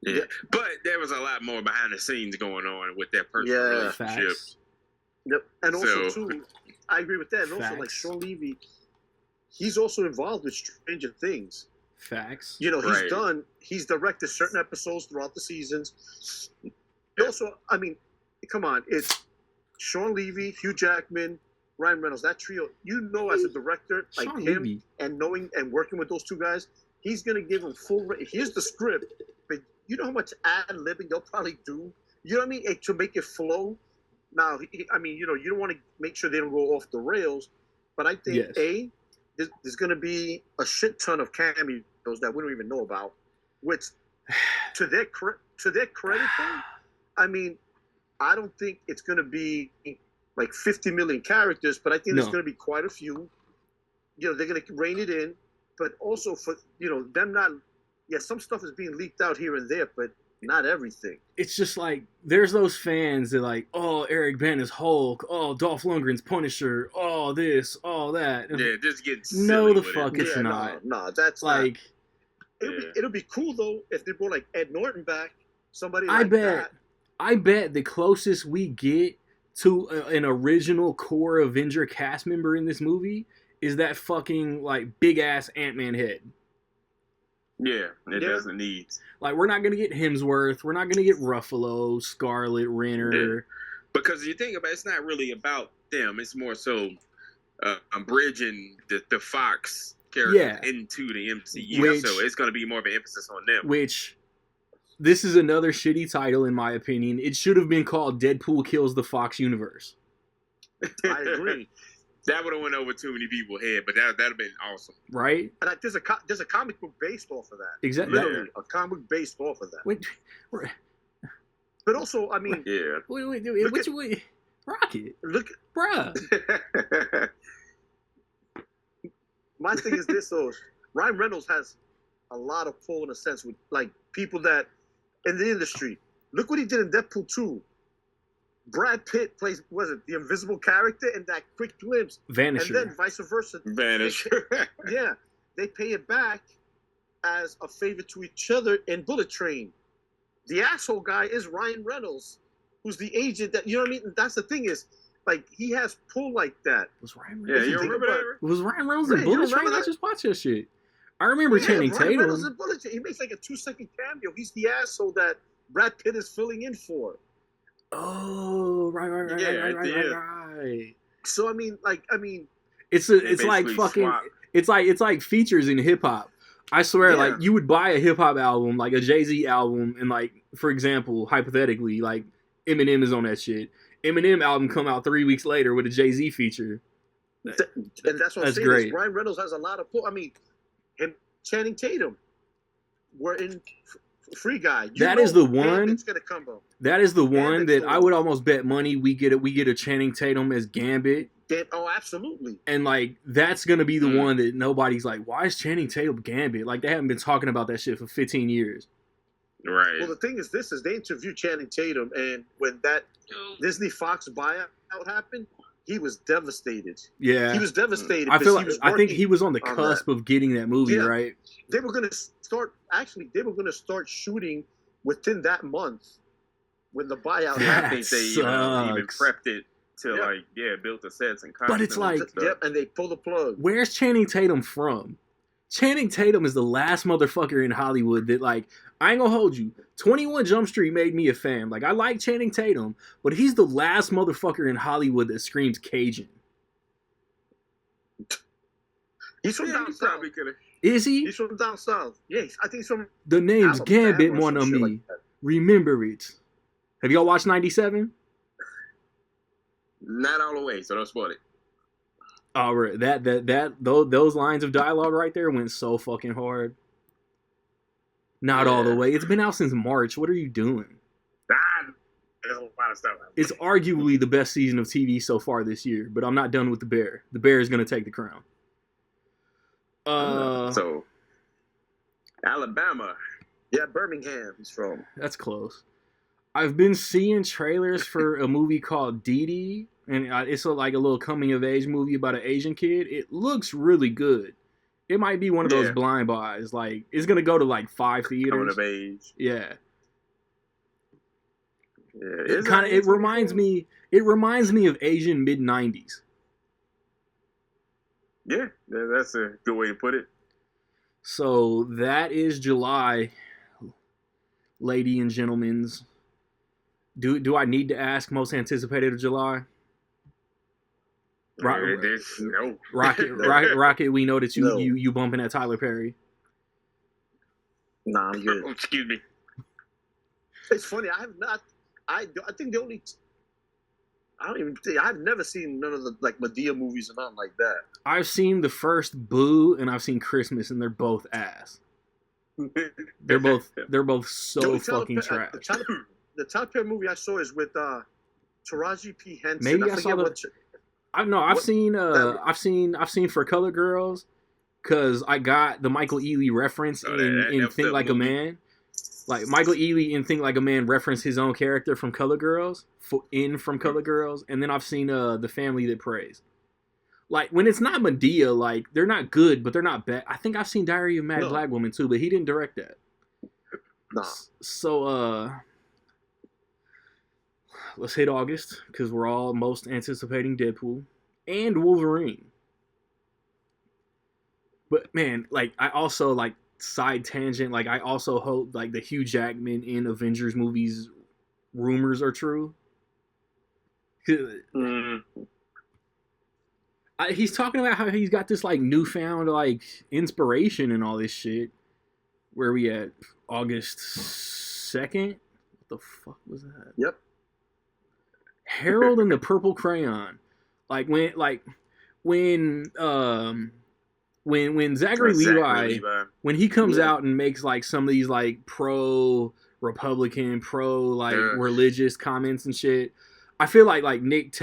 Yeah, but there was a lot more behind the scenes going on with their personal relationship. Facts. Yep, and also too, I agree with that. And also, like Sean Levy, he's also involved with Stranger Things. Facts. You know, he's directed certain episodes throughout the seasons. Also, I mean, come on, it's Sean Levy, Hugh Jackman, Ryan Reynolds, that trio. You know, as a director, like Sean him, Levy. and knowing and working with those two guys, he's gonna give them full. Here's the script, but you know how much ad-libbing they'll probably do. You know what I mean? To make it flow. Now, I mean, you know, you don't want to make sure they don't go off the rails, but I think there's going to be a shit ton of cameos that we don't even know about. Which, to their credit, though, I mean, I don't think it's going to be like 50 million characters, but I think there's going to be quite a few. You know, they're going to rein it in, but also for them not. Yeah, some stuff is being leaked out here and there, but not everything. It's just like, there's those fans that like, oh, Eric Bana's Hulk, oh, Dolph Lundgren's Punisher, oh, this, all that. Yeah, just get silly. No, the fuck it's not. No, that's like. It'll be cool though if they brought like Ed Norton back, somebody like that. I bet the closest we get to an original core Avenger cast member in this movie is that fucking like big ass Ant-Man head. Yeah, it doesn't need. Like, we're not going to get Hemsworth. We're not going to get Ruffalo, Scarlett, Renner. Yeah. Because you think about it, it's not really about them. It's more so bridging the Fox characters into the MCU. So it's going to be more of an emphasis on them. Which, this is another shitty title, in my opinion. It should have been called Deadpool Kills the Fox Universe. I agree. That would have went over too many people's head, but that'd have been awesome, right? And there's a comic book based off of that. Exactly, literally a comic book based off of that. Wait, but also, I mean, wait, Rocket, bruh. My thing is this: though, Ryan Reynolds has a lot of pull in a sense with like people that in the industry. Look what he did in Deadpool 2. Brad Pitt plays, the invisible character in that quick glimpse. Vanisher. And then vice versa. Vanisher. Yeah. They pay it back as a favor to each other in Bullet Train. The asshole guy is Ryan Reynolds, who's the agent that, you know what I mean? That's the thing is, like, he has pull like that. Was Ryan Reynolds? Yeah, you remember that? Was Ryan Reynolds in Bullet Train? I just watched that shit. I remember Channing Tatum. Reynolds in Bullet Train. He makes like a 2-second cameo. He's the asshole that Brad Pitt is filling in for. Oh, right. So I mean, it's like fucking, swap. it's like features in hip hop. I swear, like you would buy a hip hop album, like a Jay-Z album, and like, for example, hypothetically, like Eminem is on that shit. Eminem album come out 3 weeks later with a Jay-Z feature. And that's what I'm saying. Great. Ryan Reynolds has a lot of pull. I mean, him, Channing Tatum, were in Free Guy. That is the one. Come up. That is the one that I would almost bet money we get a Channing Tatum as Gambit. Oh, absolutely. And like that's gonna be the one that nobody's like, why is Channing Tatum Gambit? Like they haven't been talking about that shit for 15 years. Right. Well, the thing is, they interviewed Channing Tatum, and when that Disney Fox buyout happened, he was devastated. Yeah, he was devastated. I think he was on the cusp of getting that movie, right? They were going to start. Actually, they were going to start shooting within that month when the buyout happened. I think they even prepped it to built the sets and costumes. But it's like, and they pulled the plug. Where's Channing Tatum from? Channing Tatum is the last motherfucker in Hollywood that, like, I ain't gonna hold you. 21 Jump Street made me a fan. Like, I like Channing Tatum, but he's the last motherfucker in Hollywood that screams Cajun. He's from down south. Is he? He's from down south. Yeah, I think he's from. The name's Alabama Gambit, one of me. Like remember it. Have y'all watched 97? Not all the way, so don't spoil it. Oh, right. Those lines of dialogue right there went so fucking hard. Not all the way. It's been out since March. What are you doing? There's a lot of stuff. It's arguably the best season of TV so far this year, but I'm not done with the Bear. The Bear is going to take the crown. So, Alabama. Yeah, Birmingham he's from. That's close. I've been seeing trailers for a movie called Dee Dee, and it's like a little coming-of-age movie about an Asian kid. It looks really good. It might be one of those blind buys. Like, it's gonna go to like 5 theaters. Coming of age. Yeah. Yeah. It reminds me of Asian mid-90s. Yeah, that's a good way to put it. So that is July, lady and gentlemen. Do I need to ask most anticipated of July? No. Rocket. We know that No. you bumping at Tyler Perry. Nah, I'm good. Excuse me. It's funny. I have not. I think the only. I don't even think I've never seen none of the like Madea movies or nothing like that. I've seen the first Boo and I've seen Christmas, and they're both ass. They're both so fucking trash. The Tyler Perry movie I saw is with Taraji P. Henson. Maybe I saw the. I've seen For Color Girls, because I got the Michael Ealy reference in Think Like a Man. Like, Michael Ealy in Think Like a Man referenced his own character from Color Girls, from Color Girls, and then I've seen The Family That Prays. Like, when it's not Madea, like, they're not good, but they're not bad. I think I've seen Diary of a Mad Black Woman too, but he didn't direct that. Nah. So, let's hit August, because we're all most anticipating Deadpool and Wolverine. But, man, like, I also, like, side tangent, like, I also hope, like, the Hugh Jackman in Avengers movies rumors are true. He's talking about how he's got this, like, newfound, like, inspiration and all this shit. Where we at? August 2nd? What the fuck was that? Yep. Harold and the Purple Crayon. When Zachary Levi, when he comes out and makes, like, some of these, like, pro-Republican, religious comments and shit, I feel like Nick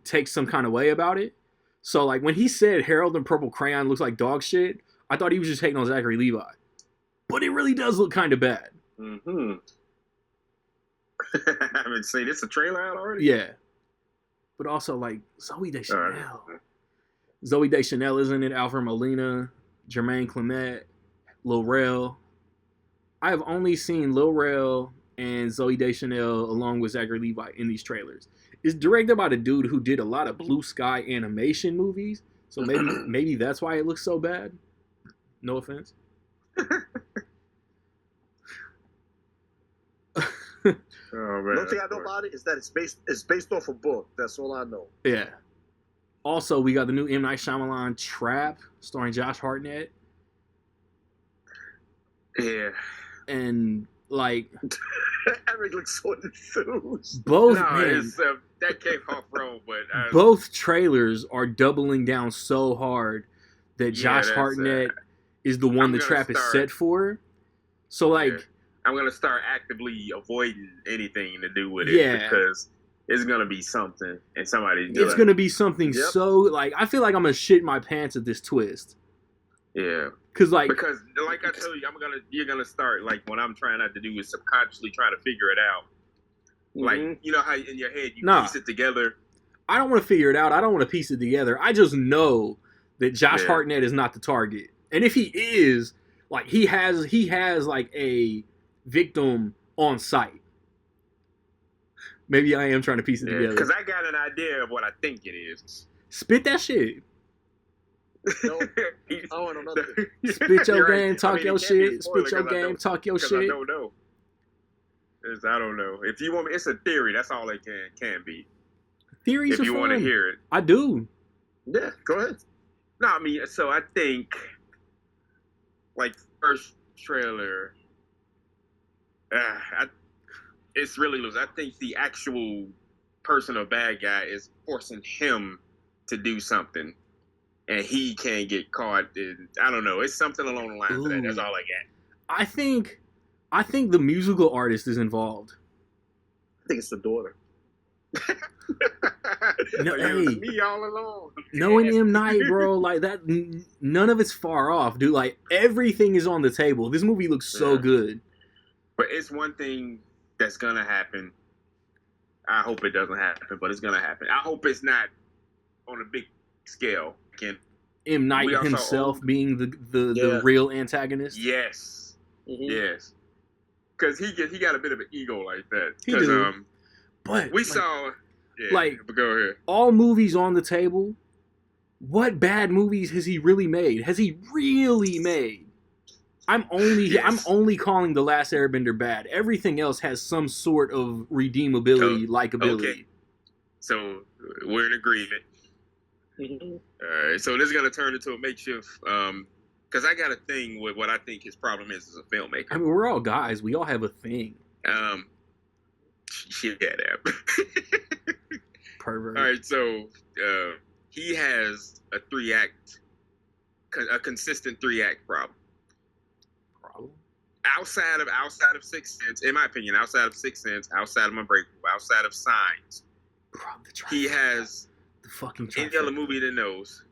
takes some kind of way about it. So, like, when he said Harold and Purple Crayon looks like dog shit, I thought he was just hating on Zachary Levi. But it really does look kind of bad. Mm-hmm. I haven't seen it's a trailer out already? Yeah. But also, like, Zooey Deschanel. Zooey Deschanel is in it. Alfred Molina, Jermaine Clement, Lil Rel. I have only seen Lil Rel and Zooey Deschanel along with Zachary Levi in these trailers. It's directed by the dude who did a lot of Blue Sky animation movies, so maybe that's why it looks so bad. No offense. Oh, man, the only thing I know about it is that it's based off a book. That's all I know. Yeah. Also, we got the new M. Night Shyamalan Trap, starring Josh Hartnett. Yeah. And, like... Eric looks so enthused. That came off wrong, but... both trailers are doubling down so hard that Josh Hartnett is the one the Trap is set for. So, like... Yeah. I'm going to start actively avoiding anything to do with it because it's going to be something and somebody's It's going to be something so, like, I feel like I'm going to shit my pants at this twist. Yeah. Because, like I tell you, you're going to start, like, what I'm trying not to do is subconsciously try to figure it out. Mm-hmm. Like, you know how in your head you piece it together? I don't want to figure it out. I don't want to piece it together. I just know that Josh Hartnett is not the target. And if he is, like, he has like, a victim on site. Maybe I am trying to piece it together. Because I got an idea of what I think it is. Spit that shit. No, I don't know nothing. Spit your game, talk your shit. Spit your game, talk your shit. I don't know. I don't know. If you want me, it's a theory. That's all it can be. Theories if you want to hear it. I do. Yeah, go ahead. No, I mean, so I think, like, first trailer... it's really loose. I think the actual person or bad guy is forcing him to do something, and he can't get caught. I don't know. It's something along the lines of that. That's all I got. I think the musical artist is involved. I think it's the daughter. No, me all alone. Knowing M. Night, bro, like that, none of it's far off, dude. Like, everything is on the table. This movie looks so good. But it's one thing that's going to happen. I hope it doesn't happen, but it's going to happen. I hope it's not on a big scale. M. Night We also himself owe- being the real antagonist. Yes. Mhm. Yes. Because he got a bit of an ego like that. He Because do. But we like, saw. Yeah, like- but go ahead. all movies on the table. What bad movies has he really made? Has he really made? I'm only calling The Last Airbender bad. Everything else has some sort of redeemability, likability. Okay. So we're in agreement. Mhm. All right. So this is gonna turn into a makeshift. Because I got a thing with what I think his problem is as a filmmaker. I mean, we're all guys. We all have a thing. Shit, yeah, that. Pervert. All right. So he has a consistent 3-act problem. Outside of Sixth Sense, in my opinion, outside of Sixth Sense, outside of Unbreakable, outside of Signs, he has the fucking any other movie that knows.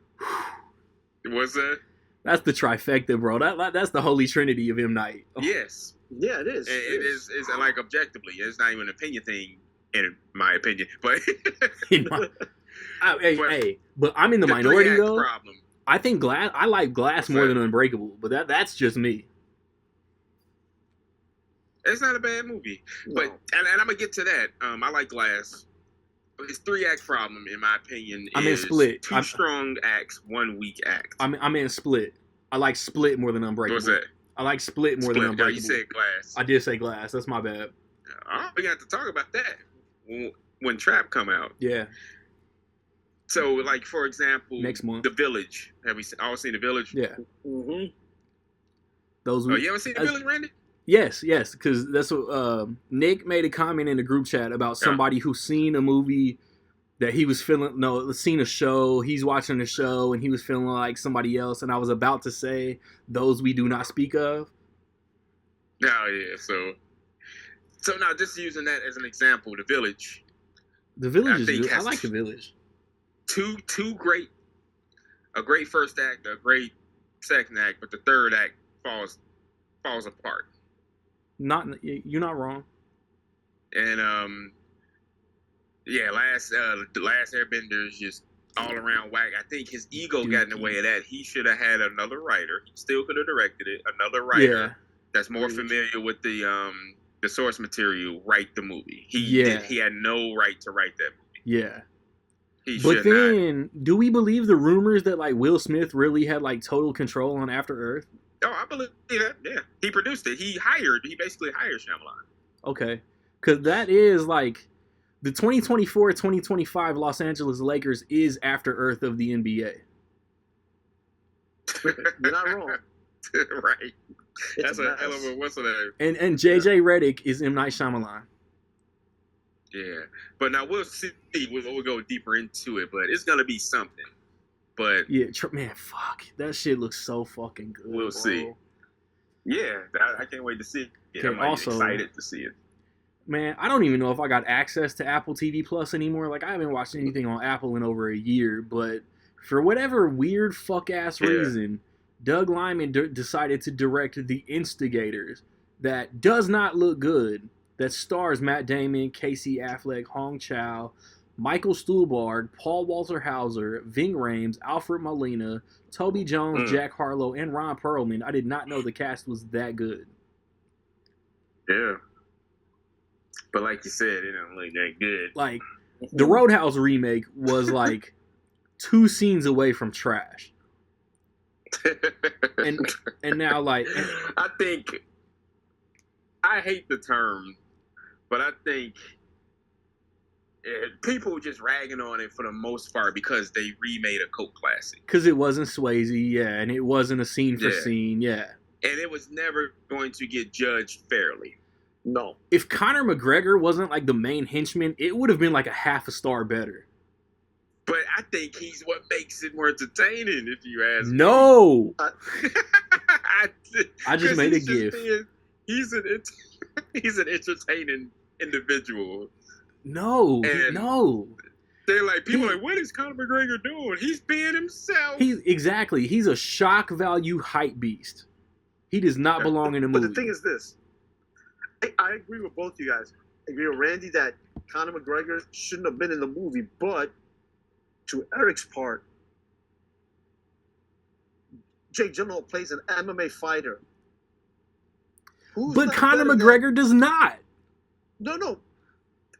What's that? That's the trifecta, bro. That's the holy trinity of M. Night. Oh. Yes. Yeah, it is. It is. It's like objectively, it's not even an opinion thing, in my opinion. But but I'm in the minority 3-act though. Problem. I think I like Glass more than Unbreakable, but that's just me. It's not a bad movie, but and I'm gonna get to that. I like Glass. His 3-act problem, in my opinion, is Split. Two strong acts, 1 weak act. I'm in Split. I like Split more than Unbreakable. What's that? I like Split more than Unbreakable. You said Glass. I did say Glass. That's my bad. We got to talk about that when Trap come out. Yeah. So, like, for example, next month, The Village. Have we all seen The Village? Yeah. Mm-hmm. You ever seen The Village, Randy? Yes, because that's what Nick made a comment in the group chat about somebody who's seen a movie that he was feeling. Seen a show. He's watching a show and he was feeling like somebody else. And I was about to say those we do not speak of. Oh yeah. So now just using that as an example, The Village. The Village is good. I like The Village. Two great. A great first act, a great second act, but the third act falls apart. You're not wrong. And the Last Airbender is just all around whack. I think his ego got in the way of that. He should have had another writer. He still could have directed it. Another writer that's more familiar with the source material write the movie. He had no right to write that movie. Yeah. But then, do we believe the rumors that like Will Smith really had like total control on After Earth? Oh, I believe that. Yeah, he produced it. He basically hired Shyamalan. Okay, because that is like the 2024-2025 Los Angeles Lakers is After Earth of the NBA. You're not wrong. Right. That's a hell of a what's the name? And JJ Redick is M. Night Shyamalan. Yeah, but now we'll see. We'll go deeper into it, but it's gonna be something. But yeah, man, fuck, that shit looks so fucking good. We'll see. Yeah, I can't wait to see it. I'm also excited to see it. Man, I don't even know if I got access to Apple TV Plus anymore. Like, I haven't watched anything on Apple in over a year, but for whatever weird fuck-ass reason, Doug Liman decided to direct The Instigators that does not look good, that stars Matt Damon, Casey Affleck, Hong Chow, Michael Stuhlbarg, Paul Walter Hauser, Ving Rhames, Alfred Molina, Toby Jones, Jack Harlow, and Ron Perlman. I did not know the cast was that good. Yeah. But like you said, it don't look that good. Like, the Roadhouse remake was like 2 scenes away from trash. and now, like... I hate the term, but I think people were just ragging on it for the most part because they remade a cult classic. Because it wasn't Swayze, and it wasn't a scene for scene, And it was never going to get judged fairly. No. If Conor McGregor wasn't like the main henchman, it would have been like a half a star better. But I think he's what makes it more entertaining, if you ask me. No! I just made a gif. He's an entertaining individual. No. They're like, people are like, what is Conor McGregor doing? He's being himself. He's a shock value hype beast. He does not belong in a movie. But the thing is this. I agree with both you guys. I agree with Randy that Conor McGregor shouldn't have been in the movie, but to Eric's part, Jake Gyllenhaal plays an MMA fighter. Who's But not Conor better McGregor does not. No,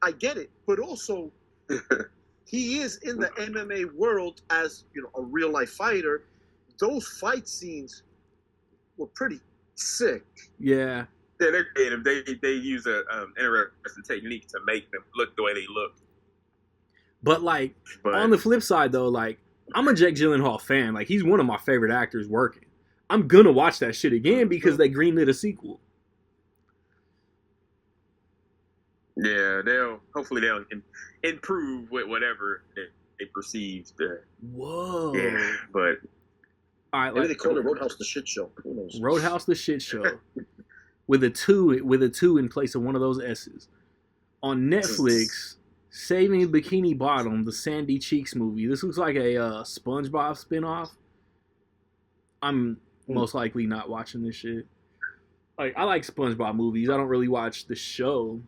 I get it, but also he is in the MMA world as a real life fighter. Those fight scenes were pretty sick. Yeah. Yeah, they're creative. They use a interesting technique to make them look the way they look. But on the flip side though, I'm a Jake Gyllenhaal fan. He's one of my favorite actors working. I'm gonna watch that shit again because they greenlit a sequel. Yeah, hopefully they'll improve with whatever they perceive. Whoa. Yeah, but all right, maybe they call it Roadhouse the Shit Show. Who knows? Roadhouse the Shit Show, with a two in place of one of those S's. On Netflix, Saving Bikini Bottom, the Sandy Cheeks movie. This looks like a SpongeBob spinoff. I'm most likely not watching this shit. I like SpongeBob movies. I don't really watch the show.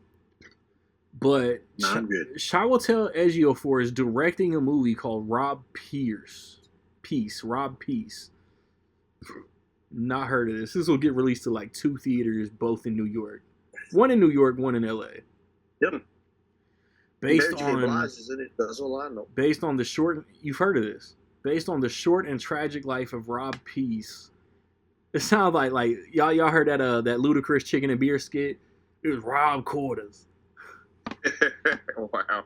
But Chiwetel Ejiofor is directing a movie called Rob Peace. Not heard of this. This will get released to 2 theaters, both in New York. One in New York, one in LA. Yep. Based on That's all I know. Based on the short, you've heard of this. Based on the short and tragic life of Rob Peace. It sounds like y'all heard that Ludacris chicken and beer skit. It was Rob Quarters. Wow.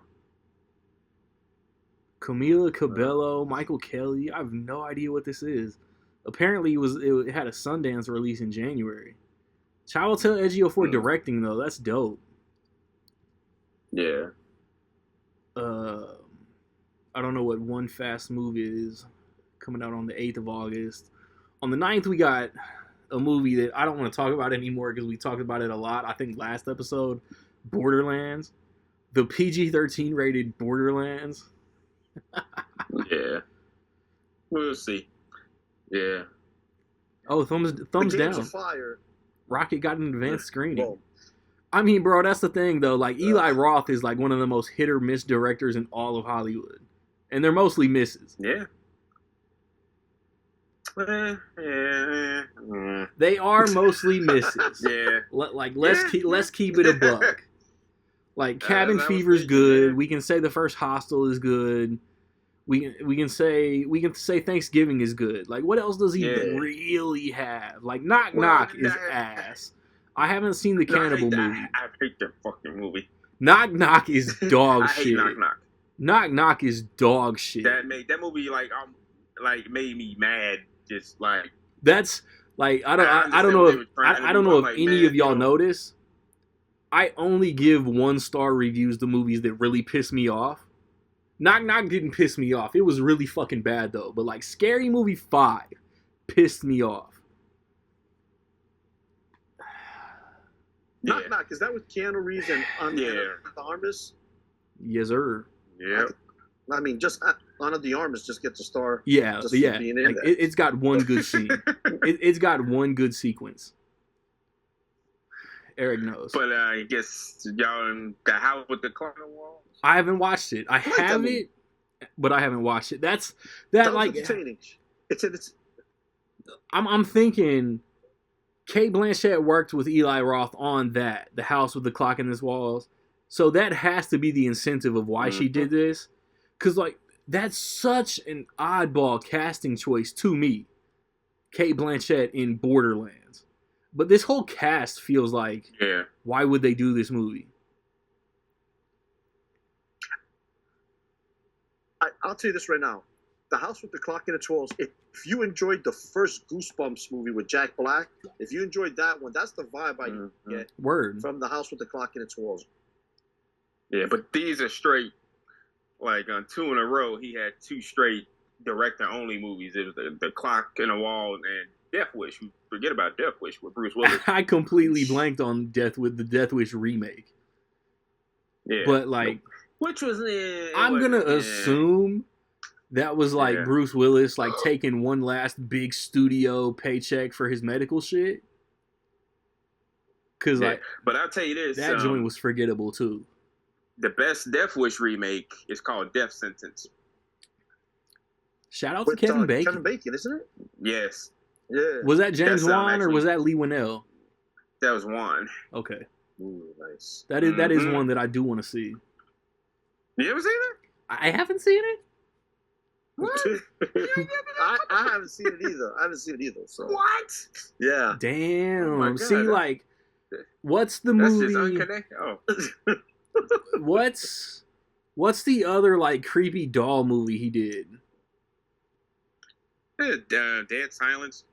Camila Cabello, Michael Kelly. I have no idea what this is. Apparently, it had a Sundance release in January. Chiwetel Ejiofor directing though. That's dope. Yeah. I don't know what One Fast Move is. Coming out on the 8th of August. On the 9th, we got a movie that I don't want to talk about anymore because we talked about it a lot. I think last episode, Borderlands. The PG-13 rated Borderlands. Yeah. We'll see. Yeah. Oh, thumbs down. Fire. Rocket got an advanced screening. Whoa. I mean, bro, that's the thing, though. Eli Roth is one of the most hit or miss directors in all of Hollywood. And they're mostly misses. Yeah. They are mostly misses. Yeah. Let's keep it a buck. Cabin Fever's good. We can say the first Hostel is good. We can say Thanksgiving is good. What else does he really have? Knock Knock is ass. I haven't seen the Cannibal movie. I hate that fucking movie. Knock Knock is dog shit. I hate Knock Knock. Knock Knock is dog shit. That movie made me mad. Just that's I don't know if any of y'all notice. I only give 1-star reviews to movies that really piss me off. Knock Knock didn't piss me off. It was really fucking bad though. But Scary Movie 5 pissed me off. Knock Knock, is that with Keanu Reeves and Ana de Armas? Yes, sir. Yeah. I mean, just Ana de Armas just gets a star. Yeah, yeah. It's got one good scene. It's got one good sequence. Eric knows. But I guess y'all in the House with the Clock on the Wall? I haven't watched it. I have it, but I haven't watched it. That entertaining. It's. I'm thinking Cate Blanchett worked with Eli Roth on that, The House with the Clock in its Walls. So that has to be the incentive of why she did this. Because, that's such an oddball casting choice to me. Cate Blanchett in Borderlands. But this whole cast feels like, why would they do this movie? I'll tell you this right now. The House with the Clock in its Walls, if you enjoyed the first Goosebumps movie with Jack Black, if you enjoyed that one, that's the vibe I get from The House with the Clock in its Walls. Yeah, but these are straight, on 2 in a row, he had 2 straight director-only movies. It was the Clock in the Wall and Death Wish. Forget about Death Wish with Bruce Willis. I completely blanked on the Death Wish remake. Yeah. But, which was I'm going to assume that was, Bruce Willis, taking one last big studio paycheck for his medical shit. Because, but I'll tell you this. That joint was forgettable, too. The best Death Wish remake is called Death Sentence. Shout out to Kevin Bacon. Kevin Bacon, isn't it? Yes. Yeah. Was that James That's, Wan or actually- was that Lee Winnell? That was one. Okay, Ooh, nice. that is Mhm. one that I do want to see. You ever seen it? I haven't seen it. What? I haven't seen it either. So What? yeah. Damn. Oh my See, God. like, what's the That's movie? just unconnected. Oh. What's the other like creepy doll movie he did? Dead Silence.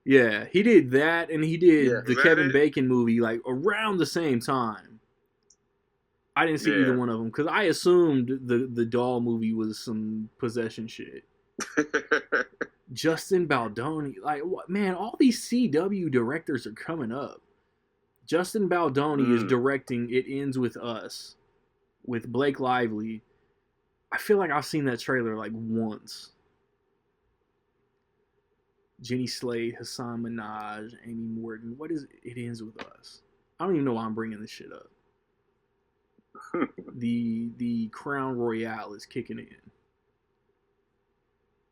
Yeah, he did that, and he did Yeah. the Was that Kevin it? Bacon movie like around the same time. I didn't see Yeah. either one of them because I assumed the doll movie was some possession shit. Justin Baldoni, like what man? All these CW directors are coming up. Justin Baldoni is directing It Ends With Us with Blake Lively. I feel like I've seen that trailer like once. Jenny Slate, Hassan Minaj, Amy Morton. What is It Ends With Us? I don't even know why I'm bringing this shit up. The Crown Royale is kicking in.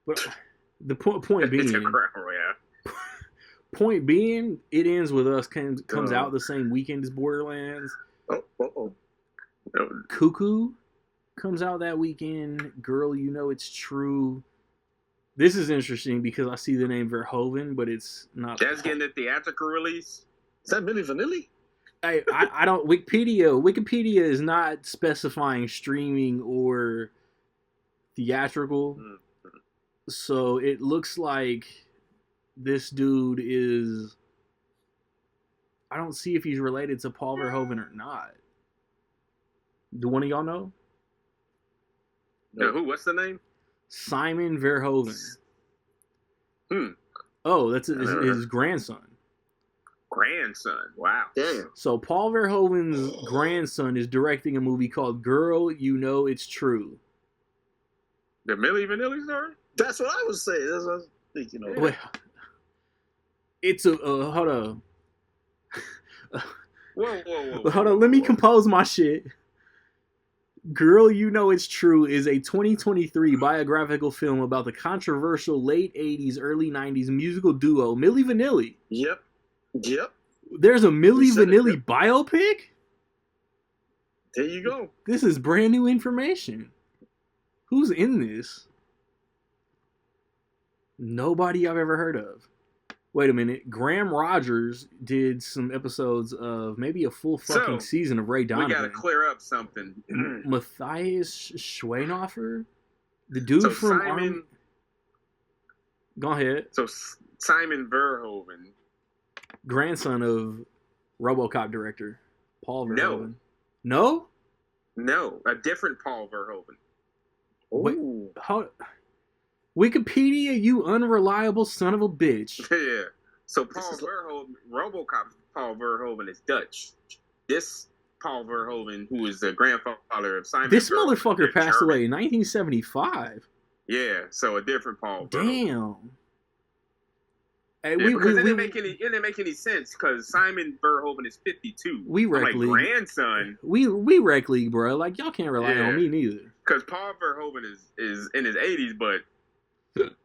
But the point It's a being, Crown Royale. point being, It Ends With Us comes out the same weekend as Borderlands. Oh. Cuckoo comes out that weekend. Girl, You Know It's True. This is interesting because I see the name Verhoeven, but it's not. That's getting a theatrical release. Is that Milli Vanilli? I don't. Wikipedia is not specifying streaming or theatrical. So it looks like this dude is. I don't see if he's related to Paul Verhoeven or not. Do one of y'all know? No, who? What's the name? Simon Verhoeven. Oh, that's his grandson. Grandson. Wow. Damn. So Paul Verhoeven's grandson is directing a movie called Girl, You Know It's True. The Milli Vanilli story? That's what I was saying. That's what I was thinking of. Well, it's a hold on. Whoa. Hold on, let me compose my shit. Girl, You Know It's True is a 2023 biographical film about the controversial late 80s, early 90s musical duo Milli Vanilli. Yep. There's a Milli said it, Vanilli biopic? There you go. This is brand new information. Who's in this? Nobody I've ever heard of. Wait a minute. Graham Rogers did some episodes of maybe a full fucking season of Ray Donovan. We gotta clear up something. Matthias Schweinhofer? The dude from Simon. Go ahead. So Simon Verhoeven. Grandson of RoboCop director Paul Verhoeven. No? No, a different Paul Verhoeven. Wait, Ooh. how? Wikipedia, you unreliable son of a bitch. Yeah. So Paul Verhoeven, RoboCop Paul Verhoeven is Dutch. This Paul Verhoeven, who is the grandfather of Simon This Verhoeven, motherfucker is passed German. away in 1975. Yeah, so a different Paul Verhoeven. Damn. Hey, Yeah, because it didn't make any sense because Simon Verhoeven is 52. We I'm rec like, league. grandson. We rec league, bro. Like y'all can't rely on me neither. Because Paul Verhoeven is in his 80s, but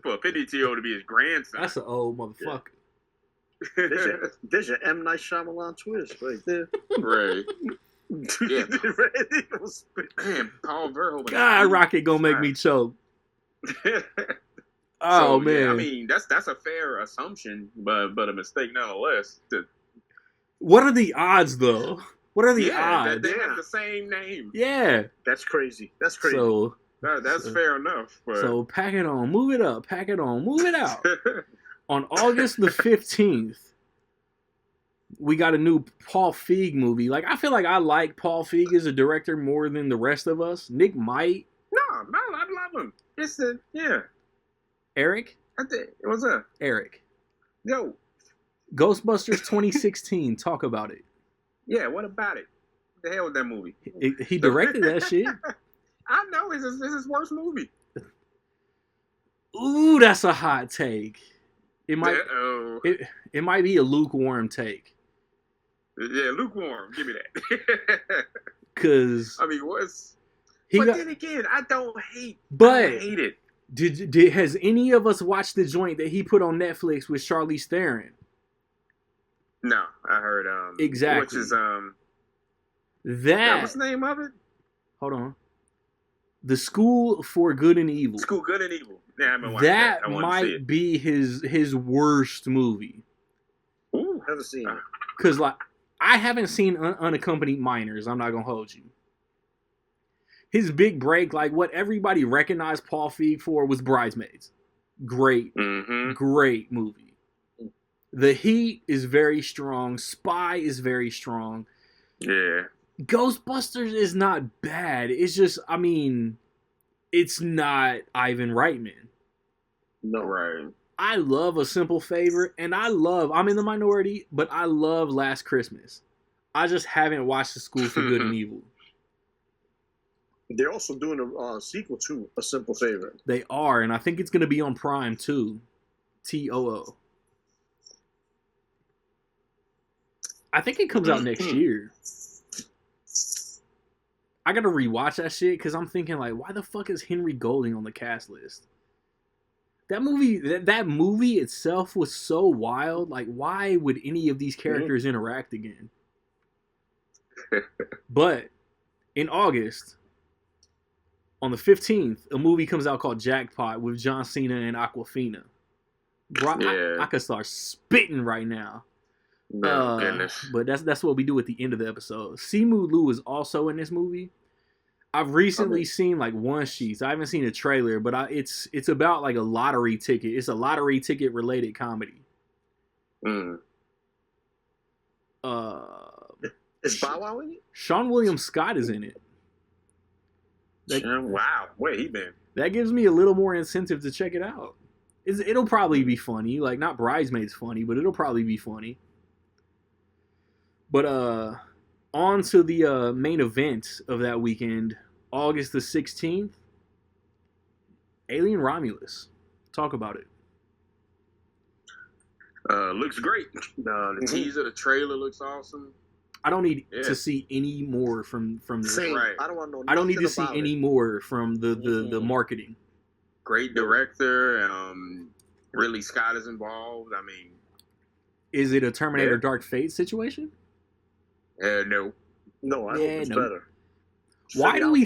for a 52-year-old to be his grandson. That's an old motherfucker. There's your M. Night Shyamalan twist right there. Right. Yeah. Man, Paul Verhoeven. God, Rocket gonna make me choke. Oh So, man. yeah, I mean, that's a fair assumption, but a mistake nonetheless. What are the odds though? What are the That odds? they have the same name. Yeah. That's crazy. That's So That's fair enough. But... So pack it on, move it up, pack it on, move it out. On August the 15th, we got a new Paul Feig movie. Like, I feel like I like Paul Feig as a director more than the rest of us. Nick might. No, I love him. Yeah. Eric? What's up? Eric. Yo. Ghostbusters 2016. Talk about it. Yeah, what about it? What the hell was that movie? He directed that shit. I know, it's his worst movie. Ooh, that's a hot take. It might Uh-oh. it might be a lukewarm take. Yeah, lukewarm. Give me that. Cause I mean, then again, I don't hate. But I hate it. Has any of us watched the joint that he put on Netflix with Charlize Theron? No, I heard exactly. Which is that what's the name of it? Hold on. The School for Good and Evil. School Good and Evil. Yeah, I haven't watched that. That might be his worst movie. Ooh, haven't seen it. Cause like I haven't seen Unaccompanied Minors. I'm not gonna hold you. His big break, like what everybody recognized Paul Feig for, was Bridesmaids. Great, great movie. The Heat is very strong. Spy is very strong. Yeah. Ghostbusters is not bad. It's just, I mean, it's not Ivan Reitman. No. Right. I love A Simple Favor, and I'm in the minority, but I love Last Christmas. I just haven't watched The School for Good and Evil. They're also doing a sequel to A Simple Favor. They are, and I think it's going to be on Prime too. TOO. I think it comes out next year. I got to rewatch that shit because I'm thinking like, why the fuck is Henry Golding on the cast list? That movie itself was so wild. Like, why would any of these characters interact again? But in August, on the 15th, a movie comes out called Jackpot with John Cena and Aquafina. Bro, yeah. I could start spitting right now. Goodness. But that's what we do at the end of the episode. Simu Liu is also in this movie. I've recently seen like one sheet. I haven't seen a trailer, but it's about like a lottery ticket. It's a lottery ticket related comedy. Is Bow Wow in it? Sean William Scott is in it. Wow, where he been? That gives me a little more incentive to check it out. It'll probably be funny, like not Bridesmaids funny, but it'll probably be funny. But on to the main event of that weekend, August the 16th, Alien Romulus. Talk about it. Looks great. The teaser, the trailer looks awesome. I don't need to see any more from this. Right. I don't need to see any more from the marketing. Great director. Ridley Scott is involved. I mean, is it a Terminator Dark Fate situation? No. No, I hope it's better. Why do we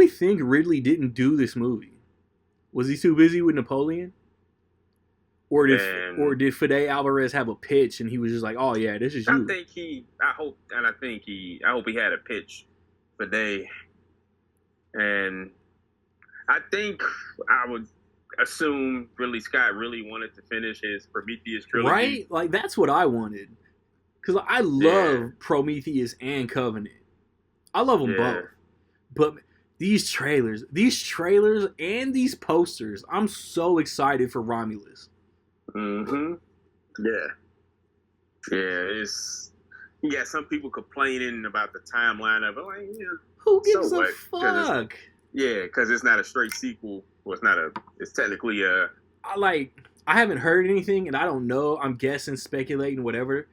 think Ridley didn't do this movie? Was he too busy with Napoleon? Or did Fede Alvarez have a pitch and he was just like, "Oh yeah, this is you"? I hope he had a pitch for Fede, and I think I would assume Ridley Scott really wanted to finish his Prometheus trilogy, right? Like that's what I wanted, because I love Prometheus and Covenant. I love them both, but these trailers and these posters, I'm so excited for Romulus. Yeah. You got some people complaining about the timeline of it. Like, who gives a fuck? Because it's not a straight sequel. Well, it's technically I haven't heard anything, and I don't know. I'm guessing, speculating, whatever.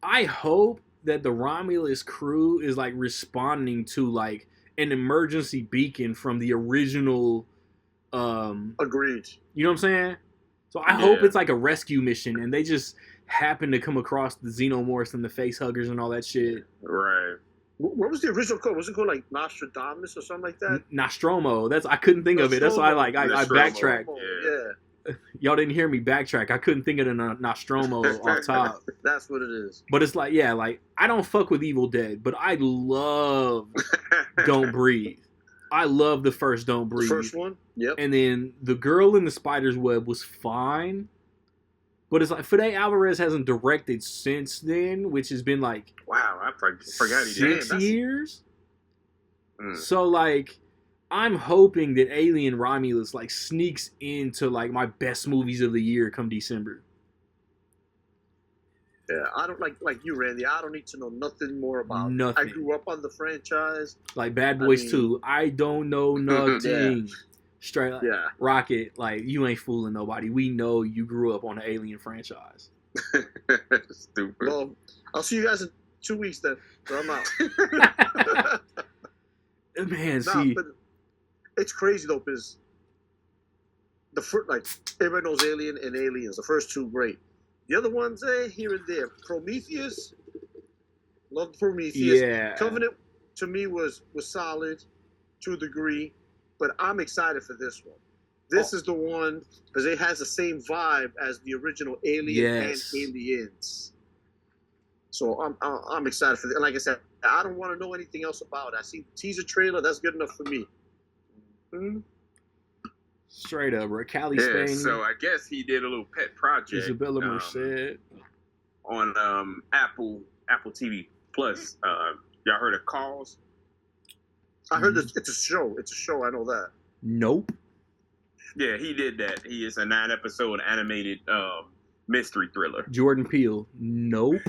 I hope that the Romulus crew is like responding to like an emergency beacon from the original. Agreed. You know what I'm saying? So I hope it's like a rescue mission, and they just happen to come across the Xenomorphs and the face huggers and all that shit. Right. What was the original code? Was it called like Nostradamus or something like that? Nostromo. I couldn't think of it. That's why I backtracked. Yeah. Y'all didn't hear me backtrack. I couldn't think of the Nostromo off top. That's what it is. But it's like I don't fuck with Evil Dead, but I love Don't Breathe. I love the first Don't Breathe. The first one? Yep. And then The Girl in the Spider's Web was fine. But it's like Fede Alvarez hasn't directed since then, which has been like... Wow, I forgot he did. 6 years? So like, I'm hoping that Alien Romulus like sneaks into like my best movies of the year come December. Yeah, I don't like you, Randy. I don't need to know nothing more about it. Nothing. I grew up on the franchise. Like Bad Boys 2. I don't know nothing. Straight like, Rocket, like, you ain't fooling nobody. We know you grew up on the Alien franchise. Stupid. Well, I'll see you guys in 2 weeks then. So I'm out. Man, see, it's crazy though, because the first, like, everybody knows Alien and Aliens. The first two, great. The other ones, here and there. Prometheus, loved Prometheus. Yeah. Covenant to me was solid to a degree, but I'm excited for this one. This is the one because it has the same vibe as the original Alien and Aliens. So I'm excited for that. And like I said, I don't want to know anything else about it. I see the teaser trailer. That's good enough for me. Mm-hmm. Straight up, bro. Cali Yeah, Spain. so I guess he did a little pet project. Isabella Merced. On Apple TV Plus. Y'all heard of Calls? I heard this. It's a show. It's a show. I know that. Nope. Yeah, he did that. He is a 9-episode animated mystery thriller. Jordan Peele. Nope.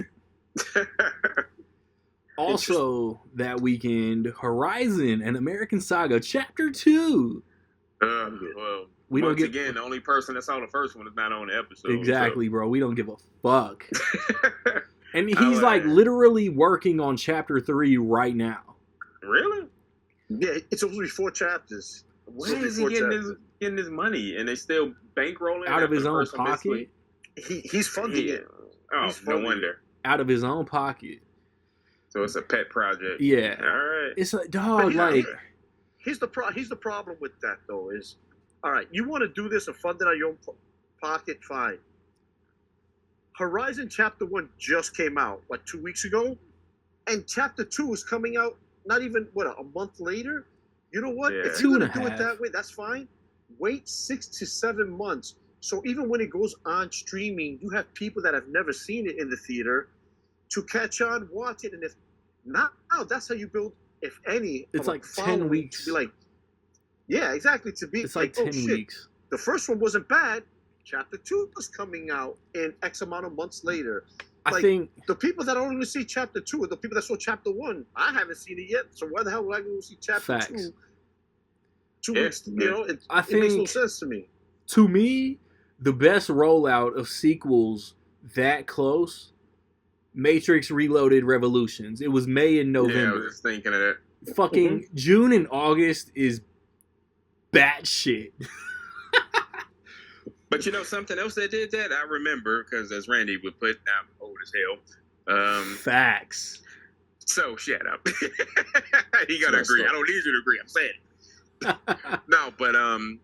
Also, that weekend, Horizon and American Saga Chapter 2. Well, we don't get again, the only person that saw the first one is not on the episode. Exactly, so. Bro. We don't give a fuck. And he's like literally working on Chapter 3 right now. Really? Yeah, it's supposed to be 4 chapters. Where is he getting this money? And they still bankrolling out of his own pocket? He's funding it. Oh, no wonder. Out of his own pocket. So it's a pet project. Yeah. All right. It's like, dog, like... Here's the problem with that, though, is, all right, you want to do this and fund it out of your own pocket, fine. Horizon Chapter 1 just came out, 2 weeks ago? And Chapter 2 is coming out not even, a month later? You know what? Yeah. If you're going to do it that way, that's fine. Wait 6 to 7 months. So even when it goes on streaming, you have people that have never seen it in the theater to catch on, watch it, and if now that's how you build, if any. It's like 10 weeks. To be like, yeah, exactly. To be it's like 10 weeks. The first one wasn't bad. Chapter 2 was coming out in X amount of months later. I think the people that only see Chapter 2 are the people that saw Chapter 1. I haven't seen it yet, so why the hell would I go see Chapter 2? 2 weeks, it makes no sense to me. To me, the best rollout of sequels that close, Matrix Reloaded Revolutions. It was May and November. Yeah, I was just thinking of that. Fucking June and August is batshit. But you know something else that did that? I remember, because as Randy would put, I'm old as hell. Facts. So, shut up. He got to agree. I don't need you to agree. I'm saying it. No, but,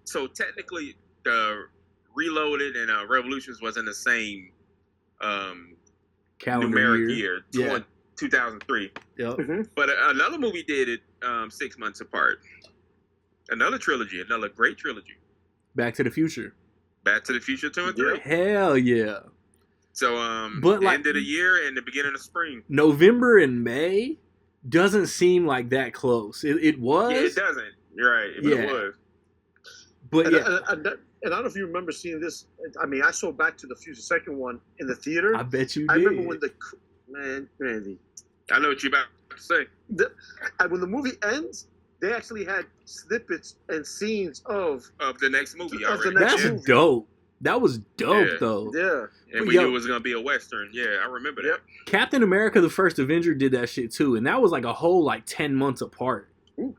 so technically, Reloaded and Revolutions was in the same numeric year 2003. Yep. Mm-hmm. But another movie did it 6 months apart. Another trilogy, another great trilogy. Back to the Future. Back to the Future 2 and 3. Hell yeah. So, but end of the year and the beginning of spring. November and May doesn't seem like that close. It was. Yeah, it doesn't. You're right. But it was. But and I don't know if you remember seeing this. I mean, I saw Back to the Future, second one, in the theater. I bet you did. I remember when Randy. I know what you're about to say. When the movie ends, they actually had snippets and scenes of the next movie. That's dope. That was dope, though. Yeah. And we knew it was going to be a Western. Yeah, I remember that. Captain America, the First Avenger, did that shit, too. And that was like a whole, 10 months apart. Ooh.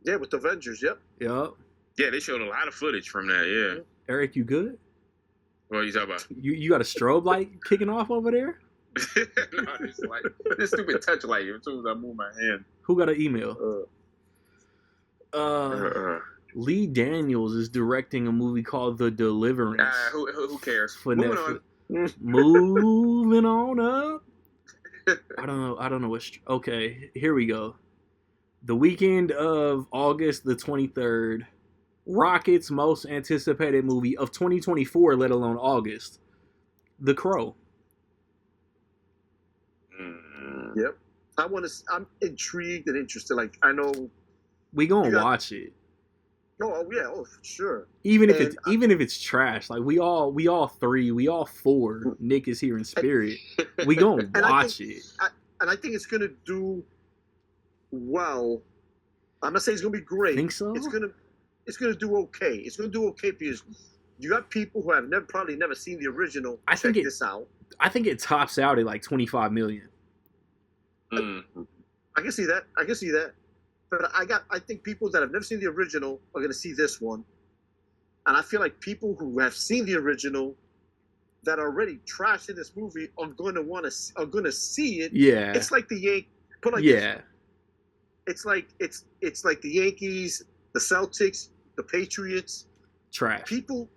Yeah, with the Avengers, yep. Yep. Yeah, they showed a lot of footage from that, yeah. Eric, you good? What are you talking about? You got a strobe light kicking off over there? No, it's like this stupid touch light as soon as I move my hand. Who got an email? Lee Daniels is directing a movie called The Deliverance. Who cares? For Netflix. Moving on up. I don't know what's... Okay, here we go. The weekend of August the 23rd, Rocket's most anticipated movie of 2024, let alone August, The Crow. Yep. I'm intrigued and interested. I know we gonna watch it. Oh yeah, for sure. Even if it's trash, we all four. Nick is here in spirit. We gonna watch it. I think it's gonna do well. I'm not saying it's gonna be great. Think so? It's gonna do okay. It's gonna do okay because you got people who have probably never seen the original. Check this out. I think it tops out at 25 million. I can see that. But I think people that have never seen the original are going to see this one, and I feel like people who have seen the original that are already trashing this movie are going to see it. Yeah. It's like the It's like the Yankees, the Celtics, the Patriots. Trash. People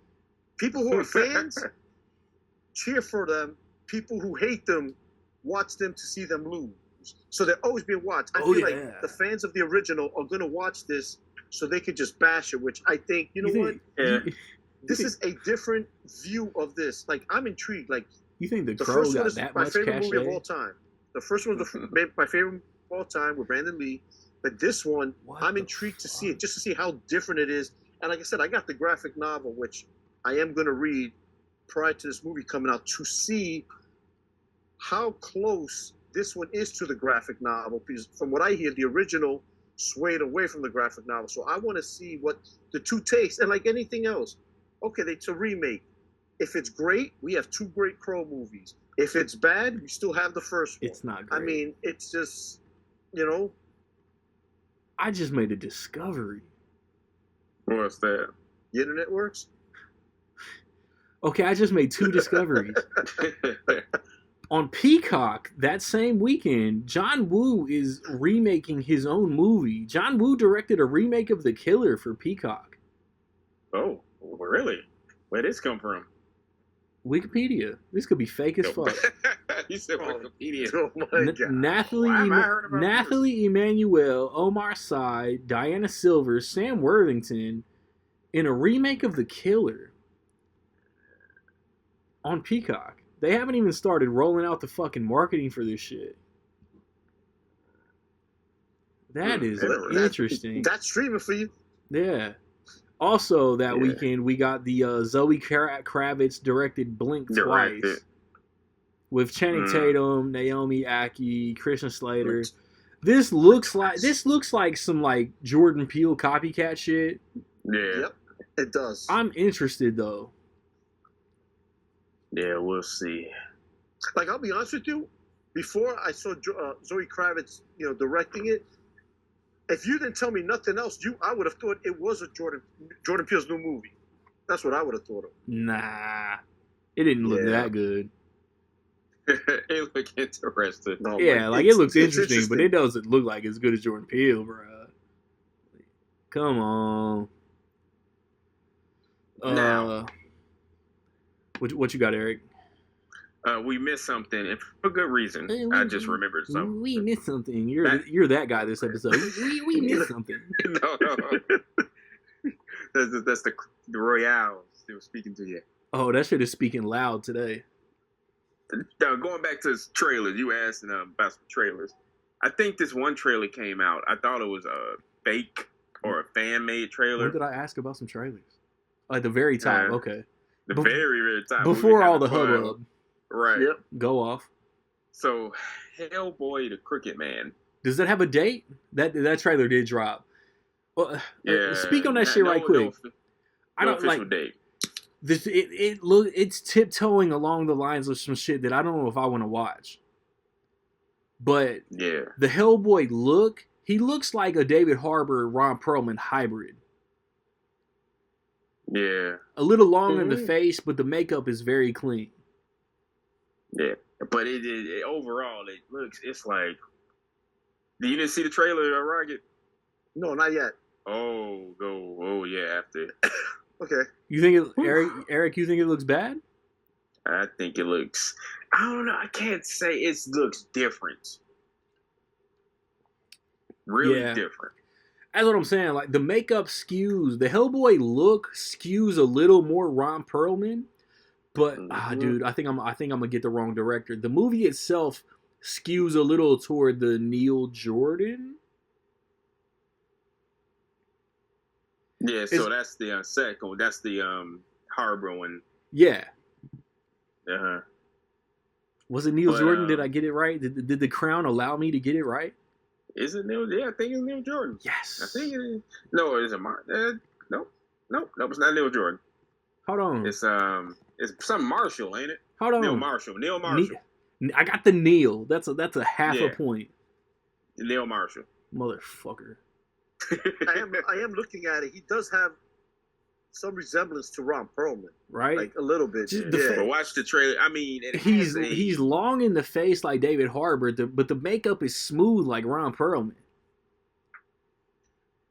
who are fans cheer for them. People who hate them watch them to see them lose. So they're always being watched. I feel like the fans of the original are going to watch this so they could just bash it, which I think, what? Yeah. This is a different view of this. Like, I'm intrigued. Like, You think the the Crow first one got is that my much favorite movie of cachet? all time. The first one is my favorite of all time with Brandon Lee. But this one, I'm intrigued to see it, just to see how different it is. And like I said, I got the graphic novel, which I am going to read prior to this movie coming out to see how close this one is to the graphic novel. Because from what I hear, the original swayed away from the graphic novel. So I want to see what the two takes. And like anything else, okay, it's a remake. If it's great, we have two great Crow movies. If it's bad, we still have the first one. It's not great. I mean, it's just, I just made a discovery. What's that? The internet works. Okay, I just made 2 discoveries. On Peacock, that same weekend, John Woo is remaking his own movie. John Woo directed a remake of The Killer for Peacock. Oh, really? Where'd this come from? Wikipedia. This could be fake as fuck. You said Wikipedia. Oh my God. Nathalie Emmanuel, Omar Sy, Diana Silver, Sam Worthington in a remake of The Killer on Peacock. They haven't even started rolling out the fucking marketing for this shit. That is interesting. That's streaming for you. Yeah. Also, that weekend, we got the Zoe Kravitz directed Blink Twice with Channing Tatum, Naomi Aki, Christian Slater. This looks like some like Jordan Peele copycat shit. Yeah. Yep, it does. I'm interested though. Yeah, we'll see. Like, I'll be honest with you, before I saw Zoe Kravitz, directing it, if you didn't tell me nothing else, I would have thought it was a Jordan Peele's new movie. That's what I would have thought of. Nah, it didn't look that good. It looked interesting. No, it looks interesting, but it doesn't look like as good as Jordan Peele, bro. Come on. Now, what you got, Eric? We missed something, and for good reason. I just remembered something. We missed something. You're that guy this episode. We missed something. No. That's the Royale still speaking to you. Oh, that shit is speaking loud today. Going back to trailers, you asked about some trailers. I think this one trailer came out. I thought it was a fake or a fan-made trailer. When did I ask about some trailers? At the very top, okay. The very, very top. Before all the hubbub. Right. Yep. Go off. So, Hellboy the Crooked Man. Does that have a date? That trailer did drop. Well, speak on that shit right quick. I don't like date. This. It's tiptoeing along the lines of some shit that I don't know if I want to watch. But the Hellboy look, he looks like a David Harbour, Ron Perlman hybrid. Yeah. A little long in the face, but the makeup is very clean. Yeah, but it overall, it's like. You didn't see the trailer, Rocket? No, not yet. Oh, yeah, after. Okay. You think Eric? You think it looks bad? I think it looks. I don't know. I can't say it looks different. Really different. That's what I'm saying. Like the makeup skews. The Hellboy look skews a little more Ron Perlman. But dude, I think I'm gonna get the wrong director. The movie itself skews a little toward the Neil Jordan. Yeah, so that's the second. That's the Harbor one. Yeah. Uh-huh. Was it Neil Jordan? Did I get it right? Did the Crown allow me to get it right? Is it Neil? Yeah, I think it's Neil Jordan. Yes. I think it is. No, it isn't Martin. Nope, it's not Neil Jordan. Hold on. It's some Marshall, ain't it? Hold on. Neil Marshall. I got the Neil. That's a half a point. Neil Marshall. Motherfucker. I am looking at it. He does have some resemblance to Ron Perlman, right? like a little bit. But watch the trailer. I mean, he's long in the face like David Harbour, but the makeup is smooth like Ron Perlman.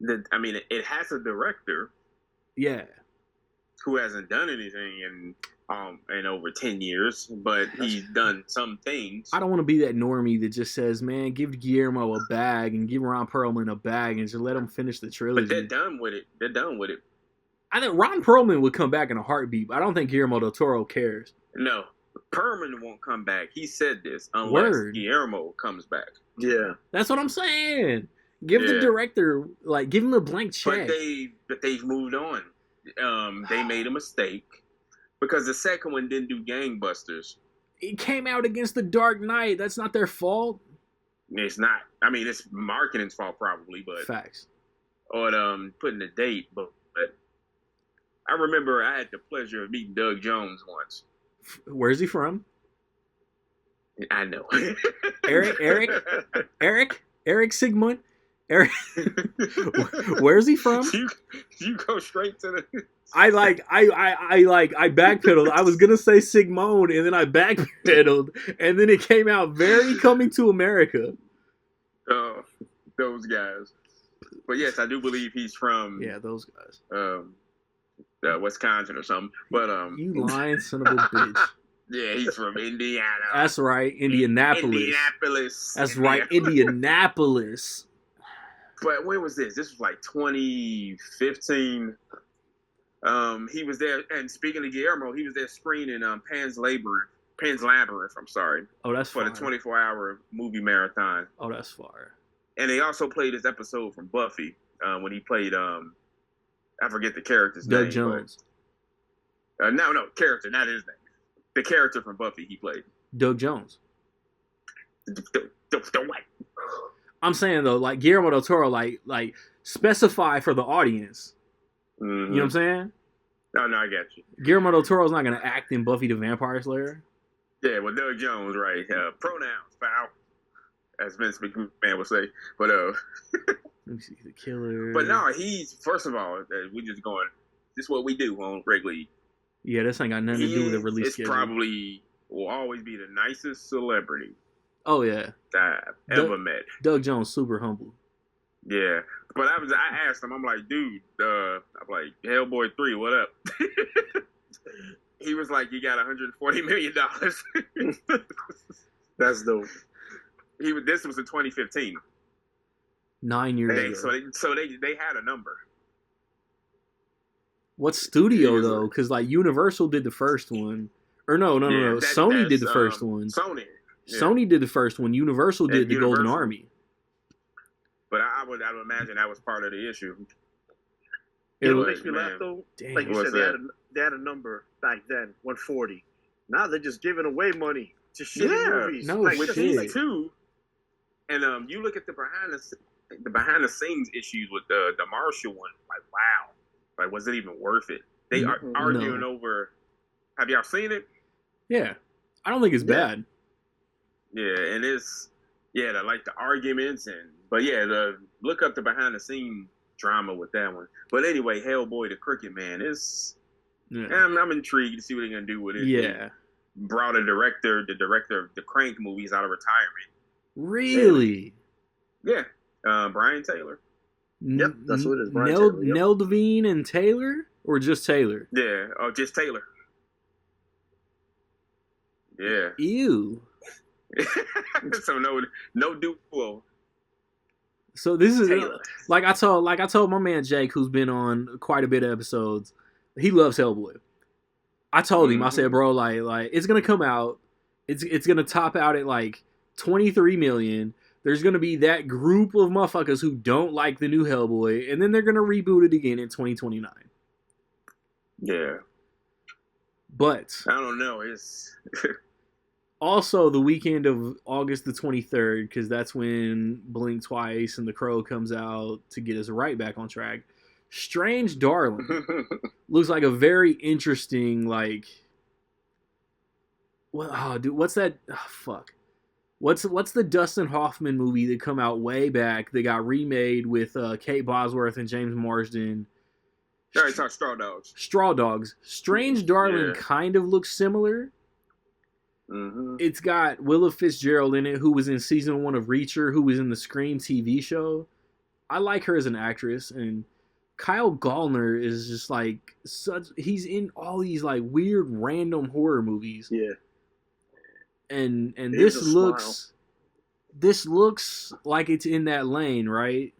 It has a director. Yeah. Who hasn't done anything in over 10 years, but he's done some things. I don't want to be that normie that just says, man, give Guillermo a bag and give Ron Perlman a bag and just let him finish the trilogy. But they're done with it. I think Ron Perlman would come back in a heartbeat, but I don't think Guillermo del Toro cares. No. Perlman won't come back. He said this unless Guillermo comes back. Yeah. That's what I'm saying. Give the director, give him a blank check. But they've moved on. They made a mistake because the second one didn't do gangbusters. It came out against The Dark Knight. That's not their fault. It's not. I mean, it's marketing's fault probably, but facts. Or putting the date, but I remember I had the pleasure of meeting Doug Jones once. Where's he from? I know. Eric Sigmund. Eric, where's he from? You go straight to the. I backpedaled. I was gonna say Sigmund, and then I backpedaled, and then it came out very Coming to America. Oh, those guys. But yes, I do believe he's from. Yeah, those guys. Wisconsin or something. But you lying son of a bitch. Yeah, he's from Indiana. That's right, Indianapolis. That's right, Indianapolis. But when was this? This was like 2015. He was there, and speaking of Guillermo, he was there screening Pan's Labyrinth. I'm sorry. Oh, that's for the 24-hour movie marathon. Oh, that's fire. And they also played this episode from Buffy when he played I forget the character's name. Doug Jones. No, character, not his name. The character from Buffy he played. Doug Jones. The what? I'm saying though, Guillermo del Toro, specify for the audience. Mm-hmm. You know what I'm saying? No, I got you. Guillermo del Toro's not gonna act in Buffy the Vampire Slayer. Yeah, well, Doug Jones, right? Pronouns, foul, as Vince McMahon would say. But let me see the killer. But no, he's first of all, we just going. This is what we do on regularly. Yeah, this ain't got nothing to do with the release schedule. Probably will always be the nicest celebrity. Oh yeah, that I've ever met. Doug Jones, super humble. Yeah, but I asked him. I'm like, dude, I'm like, Hellboy 3, what up? He was like, you got $140 million. That's dope. This was in 2015. 9 years ago. So they had a number. What studio though? Because Universal did the first one, or no. Sony did the first one. Sony. Yeah. Sony did the first one. Universal did the Golden Army. But I would imagine that was part of the issue. What makes me laugh though? Damn. Like you said, they had a number back then, 140. Now they're just giving away money to shitty movies. No, with these two. And you look at the behind the scenes issues with the Marshall one. Wow. Was it even worth it? They are arguing over. Have y'all seen it? Yeah, I don't think it's bad. Yeah, and it's the arguments but look up the behind the scene drama with that one. But anyway, Hellboy the Crooked Man is. Yeah. I'm intrigued to see what they're gonna do with it. Yeah, they brought the director of the Crank movies out of retirement. Really? Yeah, Brian Taylor. Yep, that's what it is. Nell Devine and Taylor, or just Taylor? Yeah, just Taylor. Yeah. Ew. So no duo. So this is I told my man Jake, who's been on quite a bit of episodes. He loves Hellboy. I told him, I said, bro, it's gonna come out. It's gonna top out at 23 million. There's going to be that group of motherfuckers who don't like the new Hellboy, and then they're going to reboot it again in 2029. Yeah. But I don't know. It's also the weekend of August the 23rd, because that's when Blink Twice and The Crow comes out to get us right back on track. Strange Darling looks like a very interesting, what's that? Oh, fuck. What's the Dustin Hoffman movie that come out way back that got remade with Kate Bosworth and James Marsden? Yeah, it's Straw Dogs. Straw Dogs. Strange Darling kind of looks similar. Mm-hmm. It's got Willa Fitzgerald in it, who was in season 1 of Reacher, who was in the Scream TV show. I like her as an actress, and Kyle Gallner is just like he's in all these like weird random horror movies. Yeah. And this looks like it's in that lane, right?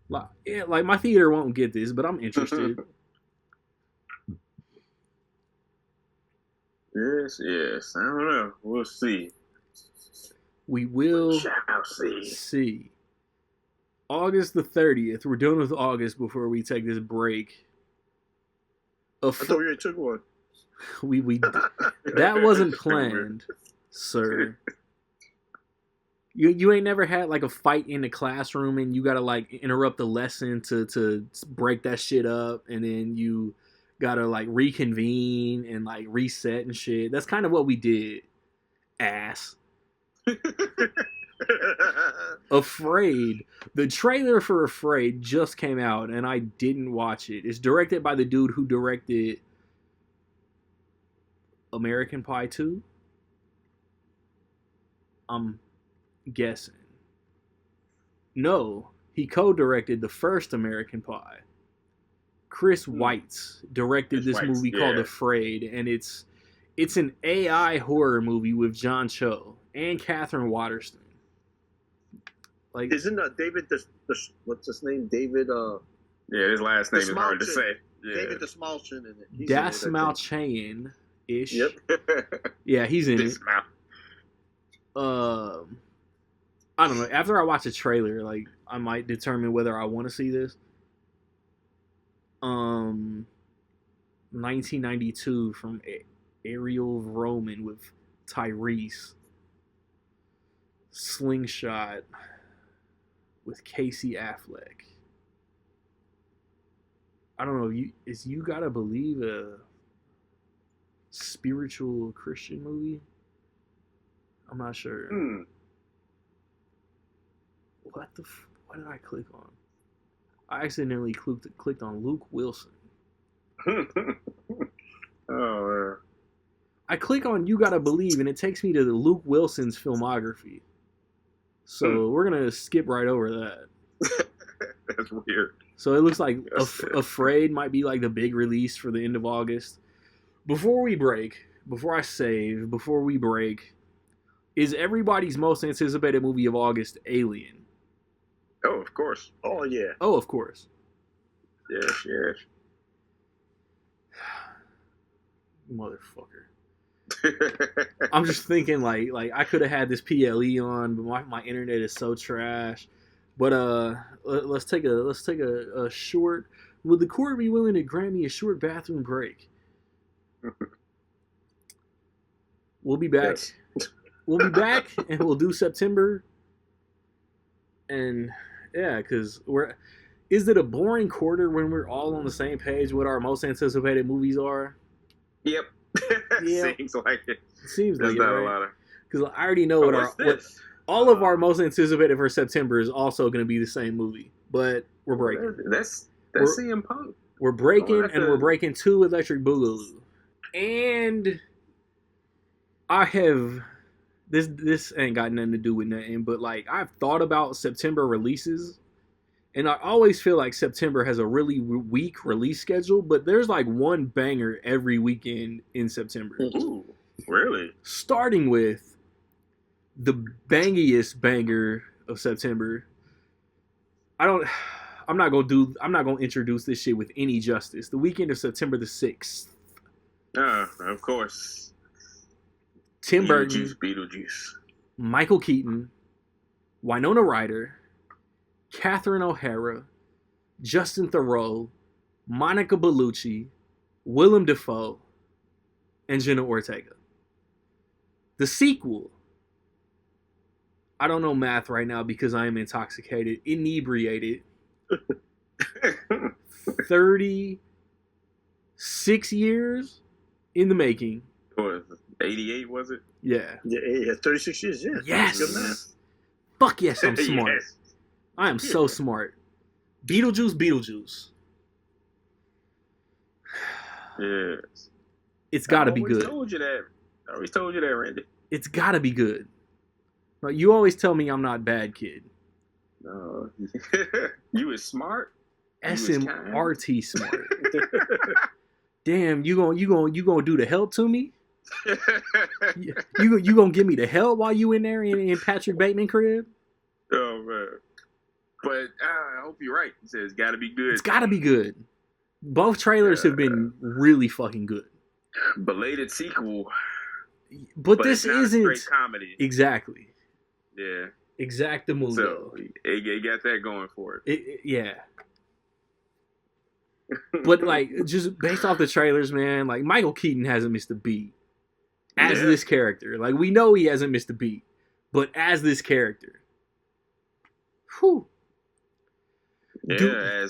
Like my theater won't get this, but I'm interested. Yes. I don't know. We'll see. We will shall see. August the 30th. We're done with August before we take this break. I thought we took one. We that wasn't planned, sir. You ain't never had like a fight in the classroom and you gotta like interrupt the lesson to break that shit up, and then you gotta like reconvene and like reset and shit. That's kind of what we did. Ass. Afraid. The trailer for Afraid just came out and I didn't watch it. It's directed by the dude who directed American Pie 2? I'm guessing. No, he co-directed the first American Pie. Chris Weitz directed this movie called Afraid, and it's an AI horror movie with John Cho and Catherine Waterston. Like, isn't David the what's his name? David yeah, his last name is hard to say. Yeah. David the Smallchin in it. Das Malchain ish. Yep. Yeah, he's in it. I don't know. After I watch a trailer, like I might determine whether I want to see this. 1992 from Ariel Roman with Tyrese. Slingshot with Casey Affleck. I don't know. You Gotta Believe a spiritual Christian movie? I'm not sure. What did I click on? I accidentally clicked on Luke Wilson. Oh, I click on You Gotta Believe, and it takes me to Luke Wilson's filmography. So we're gonna skip right over that. That's weird. So it looks like Afraid might be like the big release for the end of August. Before we break, is everybody's most anticipated movie of August Alien? Oh, of course. Oh, yeah. Oh, of course. Yes. Motherfucker. I'm just thinking like I could have had this PLE on, but my internet is so trash. But let's take a short. Would the court be willing to grant me a short bathroom break? We'll be back. Yes. We'll be back, and we'll do September. And yeah, because is it a boring quarter when we're all on the same page what our most anticipated movies are? Yep. Seems like it. Seems There's like not it, a right? lot of. Because I already know what all of our most anticipated for September is also going to be the same movie, but we're breaking. That's CM Punk. We're breaking, and we're breaking 2 Electric Boogaloo, and I have this ain't got nothing to do with nothing, but like I've thought about September releases. And I always feel like September has a really weak release schedule, but there's like one banger every weekend in September. Ooh, really? Starting with the bangiest banger of September. I'm not gonna introduce this shit with any justice. The weekend of September the 6th. Of course. Tim Burton, Beetlejuice. Michael Keaton, Winona Ryder, Catherine O'Hara, Justin Theroux, Monica Bellucci, Willem Dafoe, and Jenna Ortega. The sequel, I don't know math right now because I am intoxicated, inebriated. 36 years in the making. 88 was it? Yeah. Yeah, 36 years. Yeah. Yes. Good man. Fuck yes, I'm smart. Yes. I am so smart. Beetlejuice. Yes. It's got to be I always good. told you that. I always told you that, Randy. It's got to be good. Like, you always tell me I'm not bad, kid. No. You is smart. SMRT smart. Damn, you gonna do the help to me? You gonna give me the help while you in there in Patrick Bateman crib? Oh man. But I hope you're right. He says it's gotta be good. It's gotta be good. Both trailers have been really fucking good. Belated sequel. But this it's not isn't a straight comedy. Exactly. Yeah. Exactamundo. So it got that going for it. Yeah. But like, just based off the trailers, man, like Michael Keaton hasn't missed a beat as this character. Like, we know he hasn't missed a beat, but as this character, whew. Yeah,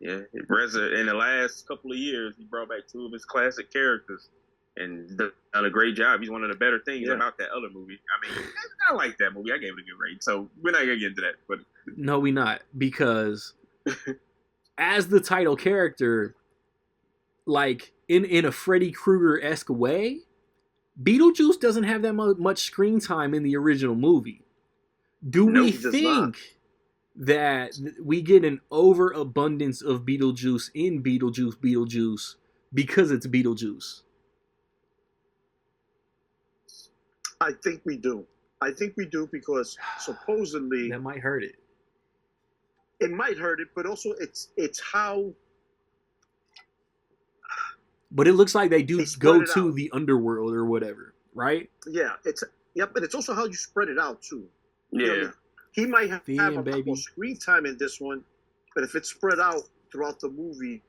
in the last couple of years, he brought back two of his classic characters and done a great job. He's one of the better things about that other movie. I mean, I like that movie. I gave it a good rate, so we're not gonna get into that. But no, we not, because as the title character, like in a Freddy Krueger-esque way, Beetlejuice doesn't have that much screen time in the original movie. Do we think that we get an overabundance of Beetlejuice in Beetlejuice because it's Beetlejuice? I think we do. Because supposedly that might hurt it. It might hurt it, but also it's how. But it looks like they do go to the underworld or whatever, right? Yeah, but it's also how you spread it out too. Yeah, you know, he might have a lot more screen time in this one, but if it's spread out throughout the movie,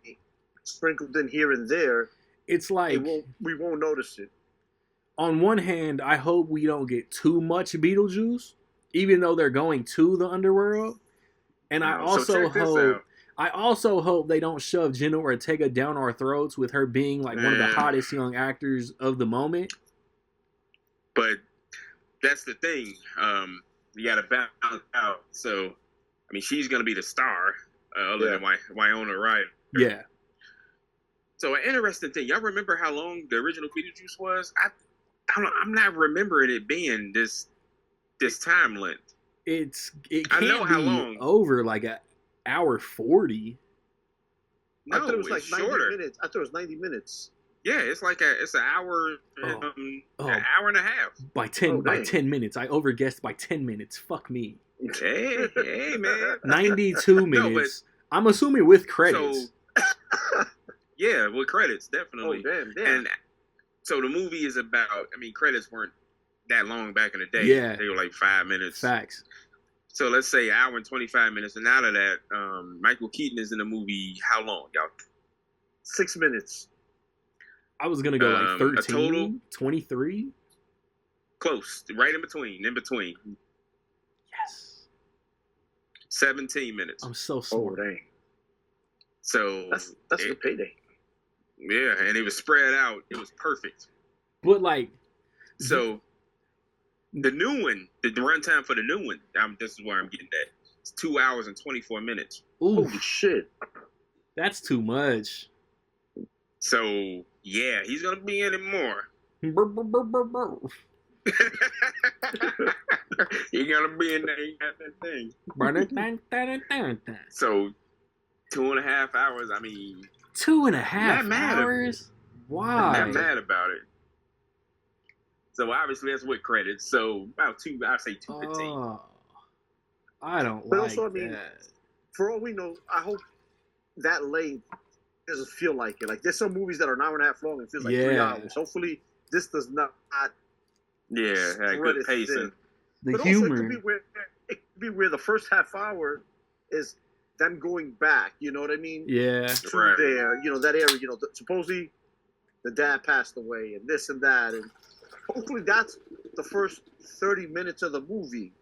sprinkled in here and there, it's like we won't notice it. On one hand, I hope we don't get too much Beetlejuice, even though they're going to the underworld. And I also hope they don't shove Jenna Ortega down our throats with her being like one of the hottest young actors of the moment. But that's the thing. You got to balance out. So, I mean, she's going to be the star, other than Winona Ryder. Yeah. So, an interesting thing. Y'all remember how long the original Beetlejuice was? I'm not remembering it being this time length. It can't be long. Over like an hour 40. No, I thought it was like shorter. 90 minutes. I thought it was 90 minutes. Yeah, it's like it's an hour, an hour and a half. By 10 minutes. I overguessed by 10 minutes. Fuck me. Hey, man. 92 minutes. I'm assuming with credits. So, yeah, with credits, definitely. Oh, damn. And so the movie is about, I mean, credits weren't that long back in the day. Yeah. They were like 5 minutes. Facts. So let's say an hour and 25 minutes. And out of that, Michael Keaton is in the movie how long, y'all? 6 minutes. I was going to go like 13, a total, 23. Close. Right in between. Yes. 17 minutes. I'm so smart. Oh, dang. So that's a good payday. Yeah, and it was spread out. It was perfect. But like, so the new one, the runtime for the new one, this is where I'm getting at. It's 2 hours and 24 minutes. Ooh, holy shit! That's too much. So yeah, he's gonna be in it more. He's gonna be in there. He got that thing. So 2.5 hours. I mean. 2.5 hours? Why? I'm not mad about it. So obviously that's with credits. So about I'd say 2:15. Oh, I don't but like also, I mean, that. For all we know, I hope that length doesn't feel like it. Like there's some movies that are an hour and a half long and feels like 3 hours. Hopefully this does not. Had good pacing. The humor. Also, it could be where the first half hour is them going back, you know what I mean? Yeah. To there, that area, supposedly the dad passed away and this and that, and hopefully that's the first 30 minutes of the movie.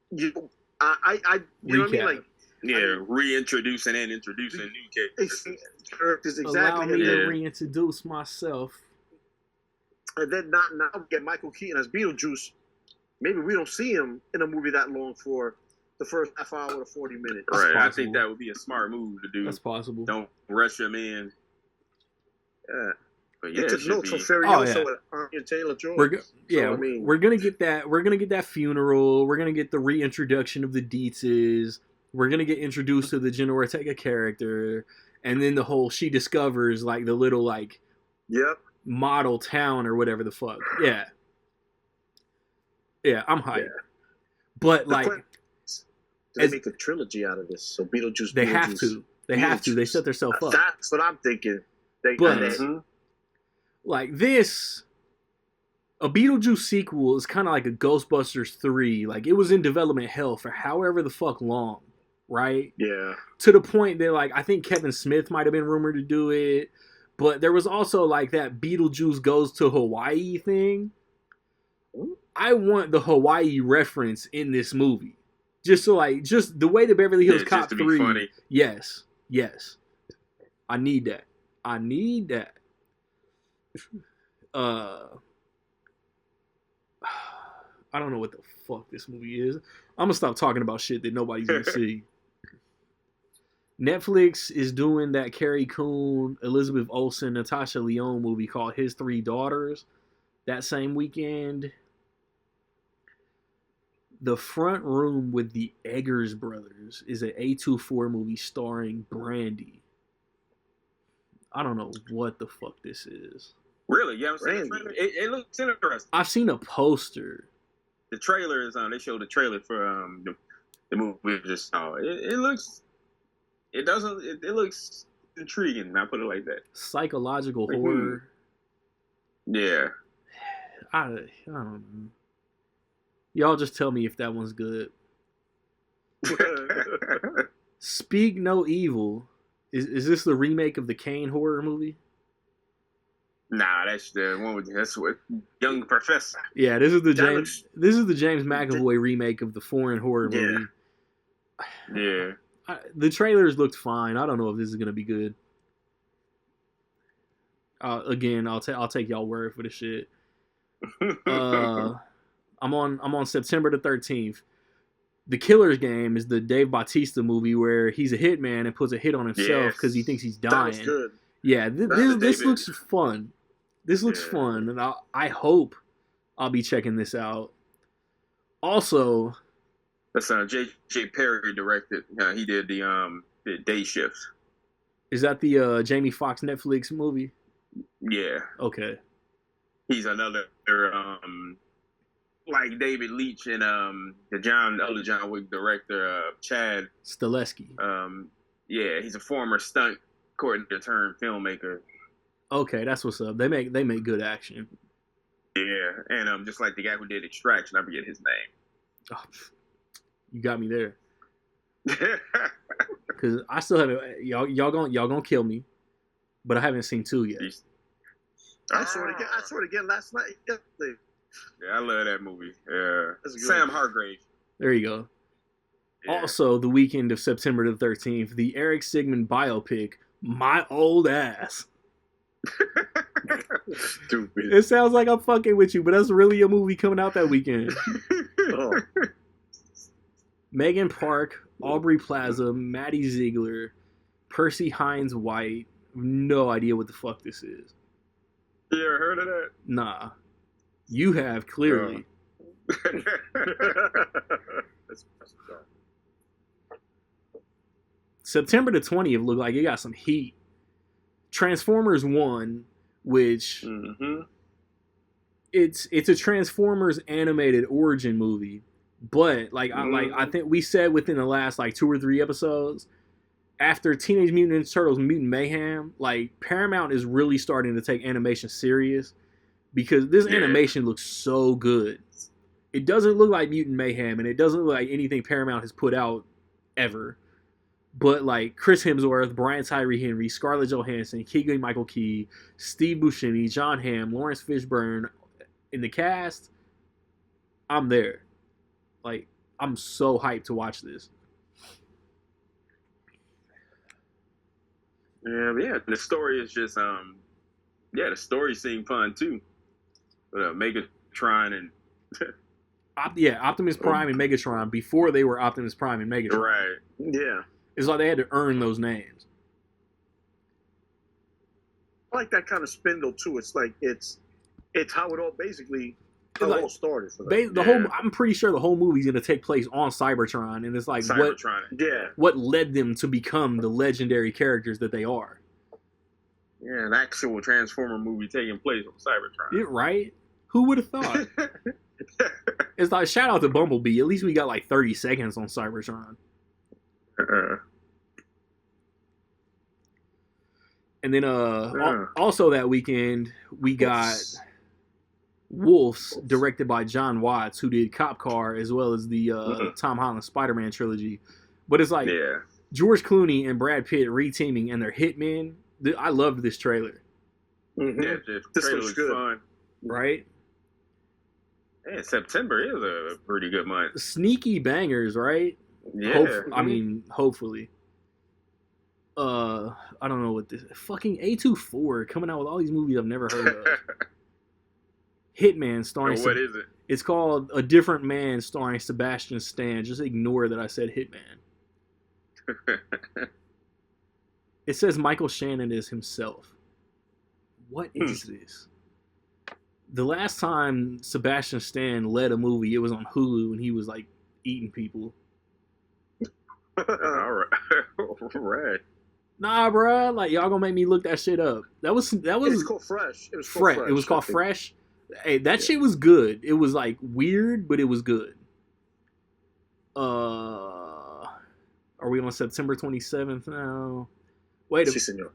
You know what I mean? Like, reintroducing and introducing new characters. Exactly. Allow me to reintroduce myself. And then now we get Michael Keaton as Beetlejuice. Maybe we don't see him in a movie that long for the first half hour to 40 minutes. Right. possible. I think that would be a smart move to do. That's possible. Don't rush him in. Yeah. But He yeah, took it should notes be. from Furioso and Taylor-Joy. We're gonna get that. We're gonna get that funeral. We're gonna get the reintroduction of the Dietzes. We're gonna get introduced to the Jenna Ortega character, and then the whole she discovers like the little like Yep. model town or whatever the fuck. Yeah, I'm hyped. Yeah. But The like, question is, do they make a trilogy out of this? So Beetlejuice. they have to. They have to. They set themselves up. That's what I'm thinking. But like this, a Beetlejuice sequel is kind of like a Ghostbusters 3. Like it was in development hell for however the fuck long, right? Yeah. To the point that like I think Kevin Smith might have been rumored to do it, but there was also like that Beetlejuice goes to Hawaii thing. I want the Hawaii reference in this movie, just the way the Beverly Hills Cop 3. Funny. Yes. I need that. I don't know what the fuck this movie is. I'm gonna stop talking about shit that nobody's gonna see. Netflix is doing that Carrie Coon, Elizabeth Olsen, Natasha Lyonne movie called His Three Daughters that same weekend. The Front Room with the Eggers brothers is an A24 movie starring Brandy. I don't know what the fuck this is. Really? You haven't seen the trailer? It looks interesting. I've seen a poster. The trailer is on. They showed the trailer for the movie we just saw. It looks. It looks intriguing. I put it like that. Psychological horror. Yeah. I don't know. Y'all just tell me if that one's good. Speak No Evil. Is this the remake of the Kane horror movie? Nah, that's the one with Young Professor. Yeah, this is the James McAvoy remake of the foreign horror movie. Yeah. The trailers looked fine. I don't know if this is gonna be good. Again, I'll take y'all word for the shit. I'm on September the 13th. The Killer's Game is the Dave Bautista movie where he's a hitman and puts a hit on himself because he thinks he's dying. That was good. Yeah, this looks fun. This looks fun, and I hope I'll be checking this out. Also, that's J.J. Perry directed. He did the Day Shift. Is that the Jamie Foxx Netflix movie? Yeah. Okay. He's another like David Leitch and the other John Wick director, Chad Stahelski. Yeah, he's a former stunt coordinator turned filmmaker. Okay, that's what's up. They make good action. Yeah, and just like the guy who did Extraction, I forget his name. Oh, you got me there. Because I still haven't. Y'all gonna kill me, but I haven't seen 2 yet. I saw it again last night. Yeah, I love that movie. Yeah, Sam Hargrave. There you go. Yeah. Also, the weekend of September the 13th, the Eric Sigmund biopic, My Old Ass. Stupid. It sounds like I'm fucking with you, but that's really a movie coming out that weekend. Oh. Megan Park, Aubrey Plaza, Maddie Ziegler, Percy Hines White. No idea what the fuck this is. You ever heard of that? Nah. You have, clearly. September the 20th looked like it got some heat. Transformers 1, which it's a Transformers animated origin movie, but I think we said within the last 2 or 3 episodes, after Teenage Mutant Ninja Turtles Mutant Mayhem, Paramount is really starting to take animation serious because this animation looks so good. It doesn't look like Mutant Mayhem, and it doesn't look like anything Paramount has put out ever. But Chris Hemsworth, Brian Tyree Henry, Scarlett Johansson, Keegan-Michael Key, Steve Buscemi, John Hamm, Lawrence Fishburne in the cast, I'm there. I'm so hyped to watch this. Yeah. The story is just the story seemed fun too. Megatron and Optimus Prime and Megatron before they were Optimus Prime and Megatron. right. Yeah. It's like they had to earn those names. I like that kind of spindle too. It's like it's how it all basically all started for them. I'm pretty sure the whole movie's gonna take place on Cybertron, and it's like Cybertron. what led them to become the legendary characters that they are. Yeah, an actual Transformer movie taking place on Cybertron. Right? Who would have thought? It's like, shout out to Bumblebee. At least we got like 30 seconds on Cybertron. And then also that weekend we got Wolves, directed by John Watts, who did Cop Car as well as the Tom Holland Spider-Man trilogy. But it's like George Clooney and Brad Pitt reteaming, and they're hitmen. I loved this trailer. Mm-hmm. Yeah, this trailer looks good. Fun. Right? Yeah, September is a pretty good month. Sneaky bangers, right? Yeah. Hopefully. I don't know what this... Fucking A24 coming out with all these movies I've never heard of. Hitman starring... What is it? It's called A Different Man starring Sebastian Stan. Just ignore that I said Hitman. It says Michael Shannon is himself. What is this? The last time Sebastian Stan led a movie, it was on Hulu, and he was like eating people. All right. Nah, bro. Like, y'all gonna make me look that shit up. That was. It was called Fresh. It was called Fresh. Hey, that shit was good. It was like weird, but it was good. Are we on September 27th now? Wait a minute.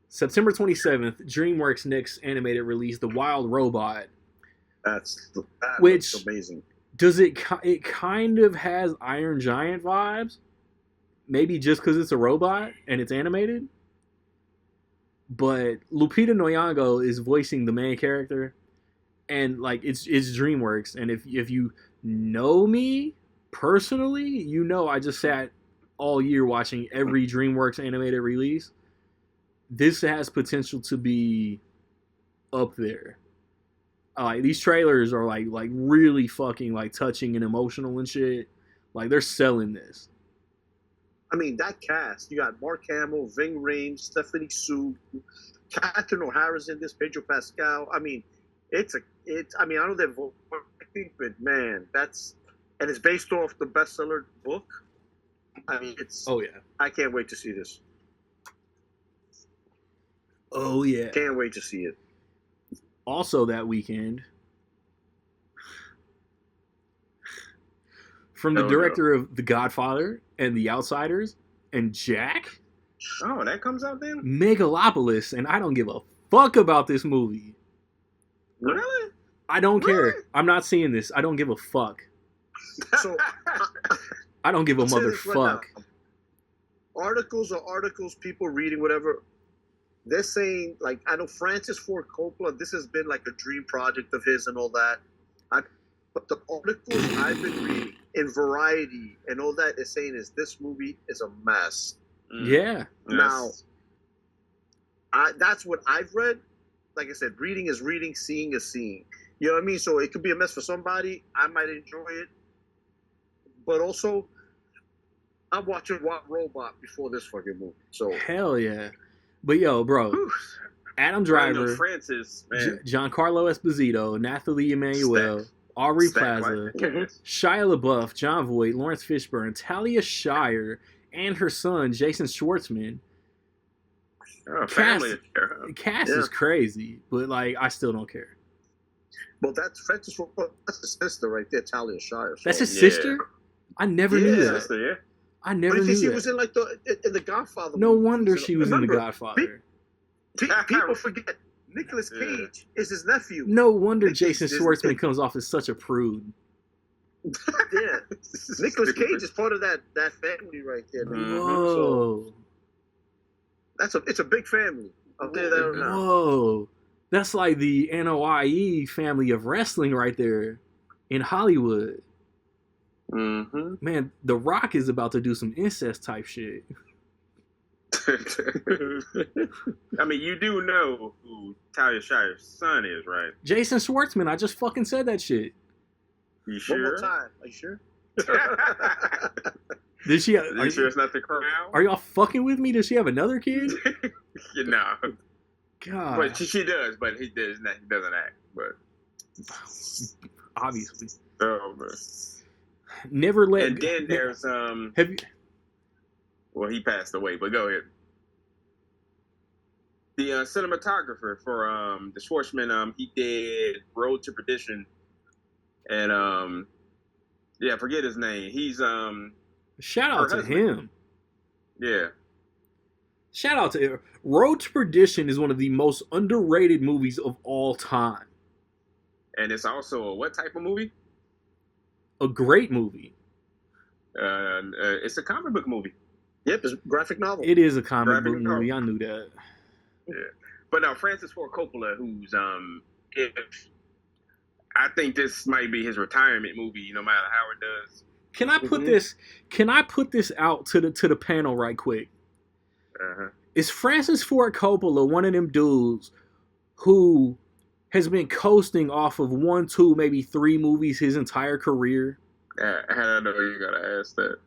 September 27th, DreamWorks' next animated release, The Wild Robot. That's amazing. Does it kind of has Iron Giant vibes? Maybe just because it's a robot and it's animated. But Lupita Nyong'o is voicing the main character, and like it's DreamWorks. And if you know me personally, you know I just sat all year watching every DreamWorks animated release. This has potential to be up there. These trailers are like really fucking like touching and emotional and shit. Like they're selling this. I mean, that cast, you got Mark Hamill, Ving Rhames, Stephanie Sue, Catherine O'Hara's in this, Pedro Pascal. I mean, I know they're voting, but man, and it's based off the bestseller book. I mean, I can't wait to see this. Oh, yeah. Can't wait to see it. Also that weekend, from the director of The Godfather and The Outsiders and Jack. Oh, that comes out then? Megalopolis, and I don't give a fuck about this movie. Really? I don't care. I'm not seeing this. I don't give a fuck. So, I don't give a motherfuck. Articles are articles, people reading, whatever. They're saying, like, I know Francis Ford Coppola, this has been like a dream project of his and all that. But the articles I've been reading in Variety and all that is saying is this movie is a mess. Yeah. Now, that's what I've read. Like I said, reading is reading, seeing is seeing. You know what I mean? So it could be a mess for somebody. I might enjoy it. But also, I'm watching Wild Robot before this fucking movie. So hell yeah. But yo, bro, Adam Driver, Francis, Giancarlo Esposito, Nathalie Emmanuel, Aubrey Plaza, Shia LaBeouf, Jon Voight, Lawrence Fishburne, Talia Shire, and her son Jason Schwartzman. Cast is crazy, but like I still don't care. Well, that's Francis. That's his sister right there, Talia Shire. So. That's his sister. I never knew that. Sister, I never knew she that. was in like in the Godfather. No movie. wonder she was in the Godfather. People forget Nicolas Cage is his nephew. No wonder Jason Schwartzman comes off as such a prude. Yeah, Nicolas Cage is part of that family right there. Whoa, so it's a big family. I'll tell you that now. Whoa, that's like the NOIE family of wrestling right there in Hollywood. Mm-hmm. Man, The Rock is about to do some incest type shit. I mean, you do know who Talia Shire's son is, right? Jason Schwartzman. I just fucking said that shit. You sure? One more time. Are you sure? Did she? Are you sure it's not the crown? Are y'all fucking with me? Does she have another kid? You know. God. But she does, but he doesn't act. But obviously. Oh man. Never let. And then there's Have you? Well, he passed away, but go ahead. The cinematographer for the Schwartzman, he did Road to Perdition, and yeah, forget his name. He's Shout out to him. Yeah. Shout out to him. Road to Perdition is one of the most underrated movies of all time. And it's also a what type of movie? A great movie. It's a comic book movie. Yep, it's a graphic novel. It is a comic book movie. I knew that. Yeah, but now Francis Ford Coppola, who's if I think this might be his retirement movie, no matter how it does. Can I put this? Can I put this out to the panel right quick? Uh-huh. Is Francis Ford Coppola one of them dudes who has been coasting off of 1, 2, maybe 3 movies his entire career? I don't know. You gotta ask that.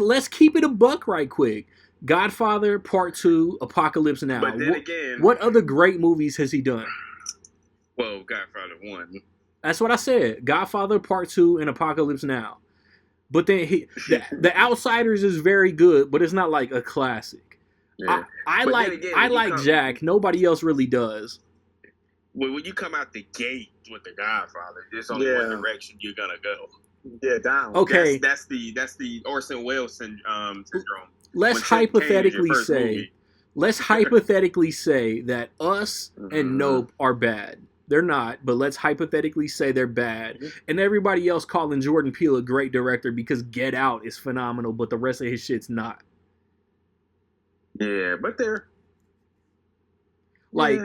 Let's keep it a buck right quick. Godfather Part 2, Apocalypse Now. But then again, what other great movies has he done? Well, Godfather 1. That's what I said. Godfather Part 2 and Apocalypse Now. But then the Outsiders is very good, but it's not like a classic. Yeah. I like Jack. Nobody else really does. Well, when you come out the gate with the Godfather, there's only one direction you're gonna go. Yeah, down. Okay, that's the Orson Welles syndrome. Let's hypothetically say that Us and Nope are bad. They're not, but let's hypothetically say they're bad. And everybody else calling Jordan Peele a great director because Get Out is phenomenal, but the rest of his shit's not. Yeah, but they're like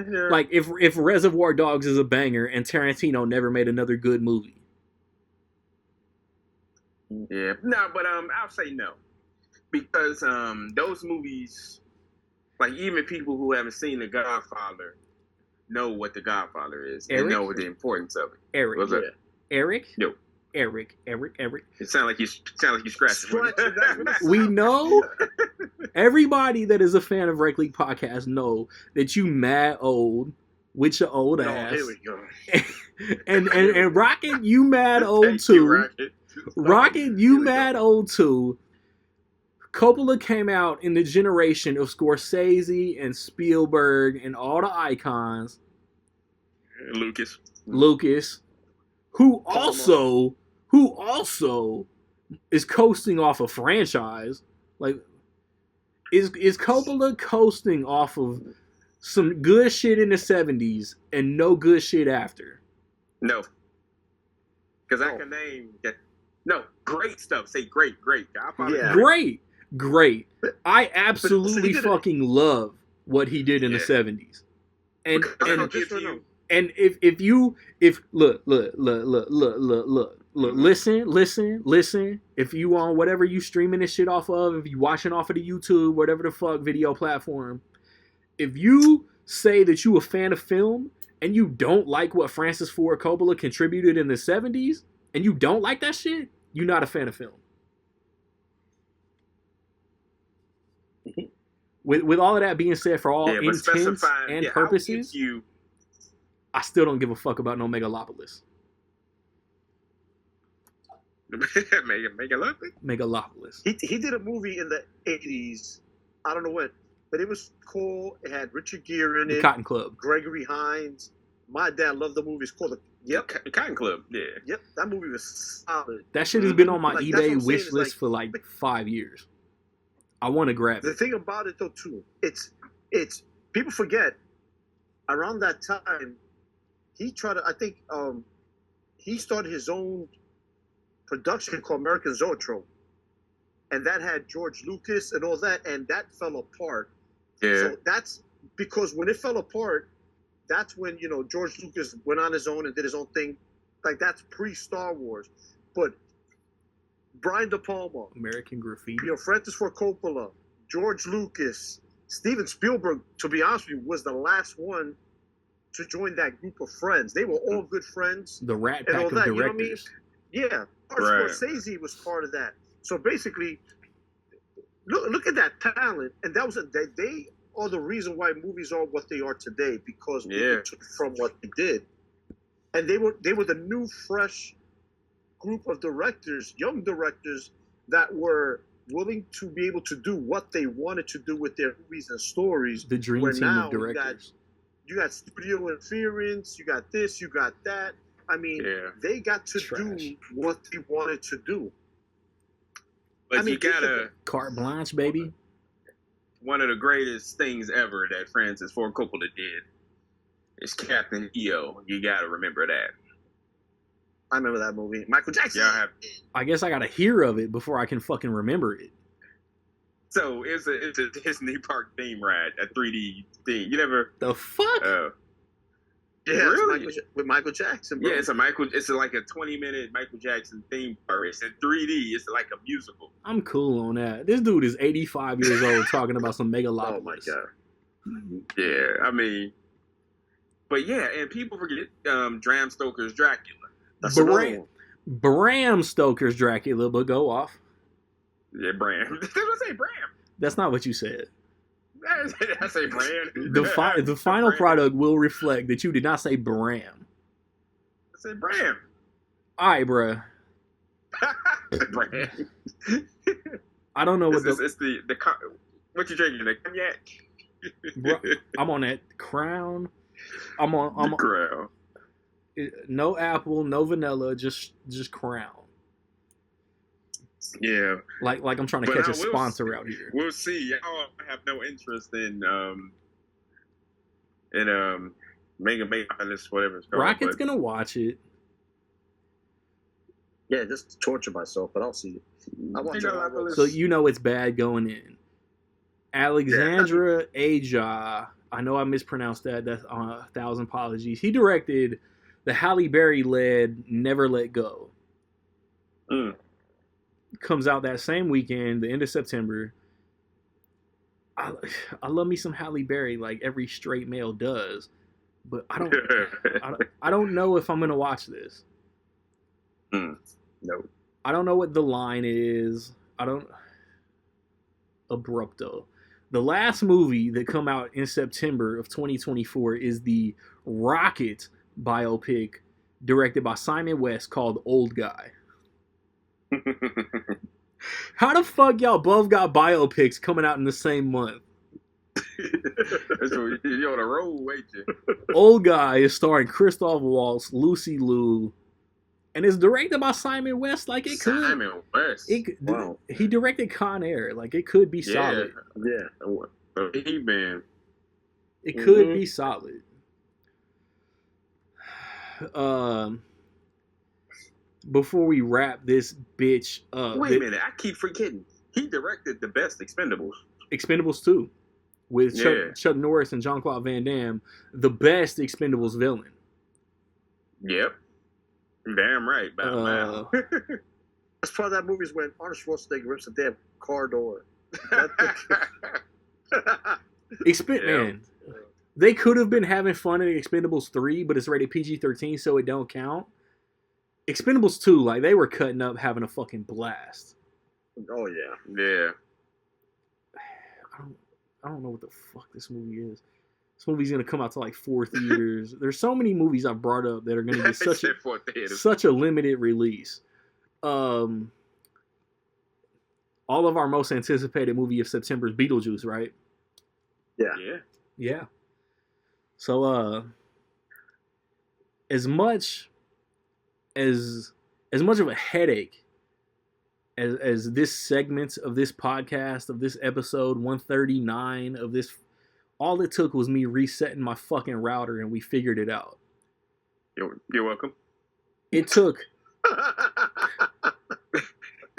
if Reservoir Dogs is a banger and Tarantino never made another good movie. Yeah, no, but I'll say no. Because those movies, like even people who haven't seen The Godfather know what The Godfather is and know the importance of it. Eric. What's that? Eric? No. Eric. It sounds like you scratching. We know everybody that is a fan of Rec League Podcast know that you mad old with your old ass. Here we go. and Rocket, you mad old too. Rocket, you mad old too. Coppola came out in the generation of Scorsese and Spielberg and all the icons. Lucas, who also is coasting off a franchise. Like, is Coppola coasting off of some good shit in the 70s and no good shit after? No. Because I can name that. No, great stuff. Say great. Yeah. Great. I absolutely fucking love what he did in the 70s. And if listen. If you on whatever you streaming this shit off of, if you watching off of the YouTube, whatever the fuck video platform, if you say that you a fan of film and you don't like what Francis Ford Coppola contributed in the 70s, and you don't like that shit, you're not a fan of film. With all of that being said, for all intents and purposes, I still don't give a fuck about no Megalopolis. Megalopolis. He did a movie in the 80s. I don't know when, but it was cool. It had Richard Gere in it. The Cotton Club. Gregory Hines. My dad loved the movie. It's called the Cotton Club. Yeah. Yep, that movie was solid. That shit has been on my eBay wish list for like 5 years. I want to grab it. The thing about it though too, it's people forget. Around that time, he tried to. I think he started his own production called American Zoetrope, and that had George Lucas and all that, and that fell apart. Yeah. So that's because when it fell apart, that's when George Lucas went on his own and did his own thing. Like that's pre-Star Wars, but Brian De Palma, American Graffiti. Francis Ford Coppola, George Lucas, Steven Spielberg, to be honest with you, was the last one to join that group of friends. They were all good friends. The Rat and Pack all of that, directors. You know what I mean? Yeah. Scorsese was part of that. So basically, look at that talent. And that was they are the reason why movies are what they are today, because people took from what they did. And they were the new, fresh group of directors, young directors, that were willing to be able to do what they wanted to do with their movies and stories. The dream team of directors. You got studio interference, you got this, you got that. I mean, they got to do what they wanted to do. But you gotta... Carte blanche, baby. One of the greatest things ever that Francis Ford Coppola did is Captain EO. You gotta remember that. I remember that movie. Michael Jackson. I guess I gotta hear of it before I can fucking remember it. So it's a Disney park theme ride, a 3D thing. You never... The fuck? Yeah, really? With Michael Jackson, bro. Yeah, it's like a 20-minute Michael Jackson theme park. It's in 3D. It's like a musical. I'm cool on that. This dude is 85 years old talking about some Megalopolis. Oh my god. Yeah, I mean, but yeah, and people forget Bram Stoker's Dracula. That's another one. Bram Stoker's Dracula, but go off. Yeah, Bram. Did I say Bram? That's not what you said. I say Bram. The final product will reflect that you did not say Bram. I said Bram. All right, bruh. Bram. I don't know what it's the what you drinking? The cognac? Bro, I'm on that Crown. I'm on Crown. No apple, no vanilla, just Crown. Yeah, like I'm trying to catch a sponsor out here. We'll see. I have no interest in Mega this whatever it's called. Rocket's gonna watch it. Yeah, just to torture myself, but I'll see it. I watch it. So you know it's bad going in. Alexandra Aja, I know I mispronounced that. That's 1,000 apologies. He directed the Halle Berry-led Never Let Go. Comes out that same weekend, the end of September. I love me some Halle Berry, like every straight male does, but I don't know if I'm gonna watch this. No, I don't know what the line is. Abrupto. The last movie that come out in September of 2024 is the Rocket biopic directed by Simon West called Old Guy. How the fuck y'all both got biopics coming out in the same month? So you're on a roll, ain't you? Old Guy is starring Christoph Waltz, Lucy Liu, and it's directed by Simon West. Like it could. Simon West. Wow. He directed Con Air. Like it could be solid. Yeah. He-Man. It could be solid. Before we wrap this bitch up. Wait a minute, I keep forgetting. He directed the best Expendables. Expendables 2 with Chuck Norris and Jean-Claude Van Damme, the best Expendables villain. Yep. Damn right. Wow. That's part of that movie is when Arnold Schwarzenegger rips a damn car door. Man, they could have been having fun in Expendables 3, but it's rated PG-13, so it don't count. Expendables 2, like, they were cutting up, having a fucking blast. Oh, yeah. Yeah. I don't know what the fuck this movie is. This movie's going to come out to, like, 4 theaters. There's so many movies I've brought up that are going to get such a limited release. All of our most anticipated movie of September is Beetlejuice, right? Yeah. So, as much of a headache as this segment of this podcast, of this episode 139 of this, all it took was me resetting my fucking router and we figured it out. You're welcome. It took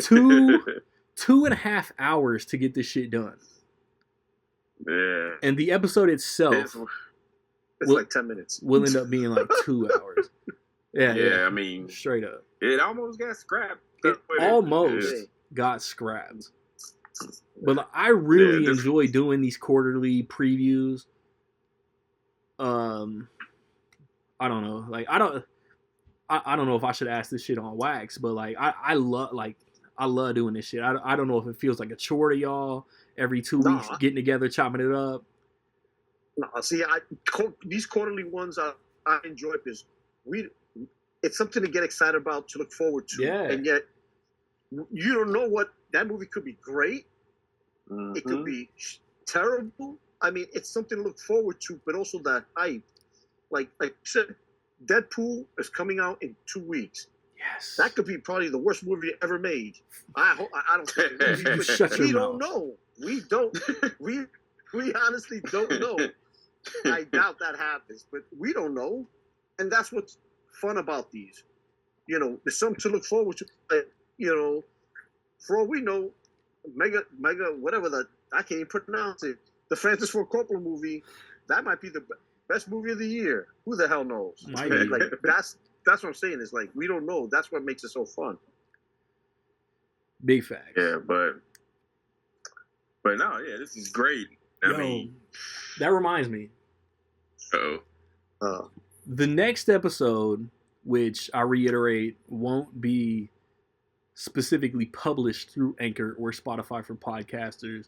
2.5 hours to get this shit done. Yeah. And the episode itself it's like 10 minutes. Will end up being like 2 hours. Yeah, I mean, straight up. It almost got scrapped. It almost got scrapped. But like, I really enjoy doing these quarterly previews. I don't know. Like I don't know if I should ask this shit on wax, but like I love doing this shit. I don't know if it feels like a chore to y'all every 2 weeks getting together, chopping it up. No, see, these quarterly ones I enjoy because it's something to get excited about, to look forward to. Yeah. And yet, you don't know what that movie could be great. Mm-hmm. It could be terrible. I mean, it's something to look forward to, but also that hype. Like I said, Deadpool is coming out in 2 weeks. Yes. That could be probably the worst movie ever made. I don't think Shut your we mouth. don't know. We don't. We honestly don't know. I doubt that happens, but we don't know, and that's what's fun about these. You know, there's something to look forward to. You know, for all we know, mega, whatever I can't even pronounce it. The Francis Ford Coppola movie, that might be the best movie of the year. Who the hell knows? Like that's what I'm saying. Is like we don't know. That's what makes it so fun. Big fact. Yeah, but no, yeah, this is great. I mean, that reminds me. The next episode, which I reiterate won't be specifically published through Anchor or Spotify for podcasters.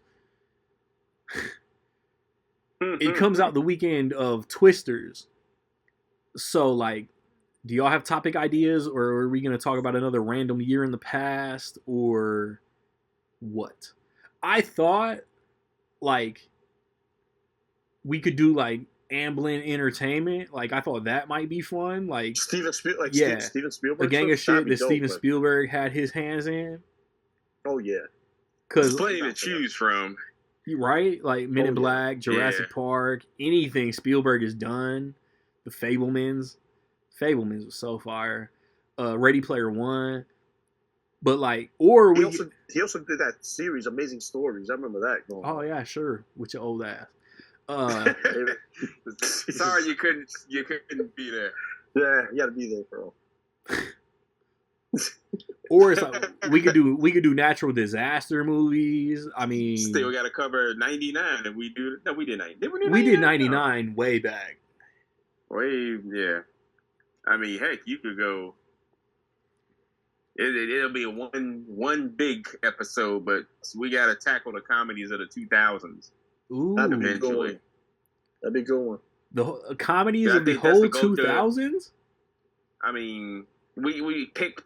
It comes out the weekend of Twisters. So, like, do y'all have topic ideas, or are we going to talk about another random year in the past, or what? I thought, like, we could do, like, Amblin Entertainment. Like, I thought that might be fun. Like, Steven Spielberg. A gang of shit that Steven Spielberg had his hands in. Oh, yeah. There's plenty to choose from. Right? Like Men in Black, Jurassic Park, anything Spielberg has done. The Fablemans. Fablemans was so fire. Ready Player One. But like, or he also did that series, Amazing Stories. I remember that. Oh yeah, sure. With your old ass. Sorry you couldn't be there. Yeah, you gotta be there, bro. Or it's like we could do natural disaster movies. I mean, still got to cover 99, and we did 90. We did 99 way back. Yeah. I mean, heck, you could go. It'll be one big episode, but we got to tackle the comedies of the 2000s. Ooh, that'd be good. That'd be a good one. The comedies of the whole 2000s. I mean, we pick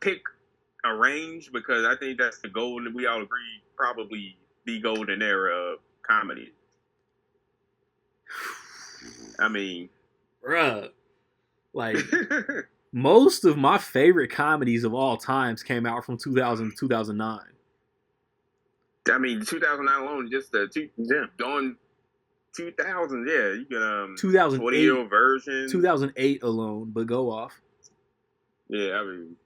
a range because I think that's the golden. We all agree probably the golden era of comedy. I mean, bruh, like most of my favorite comedies of all times came out from 2000 to 2009. I mean, 2009 alone, just the on 2000, yeah, you can 2008 version, 2008 alone, but go off. Yeah, I mean,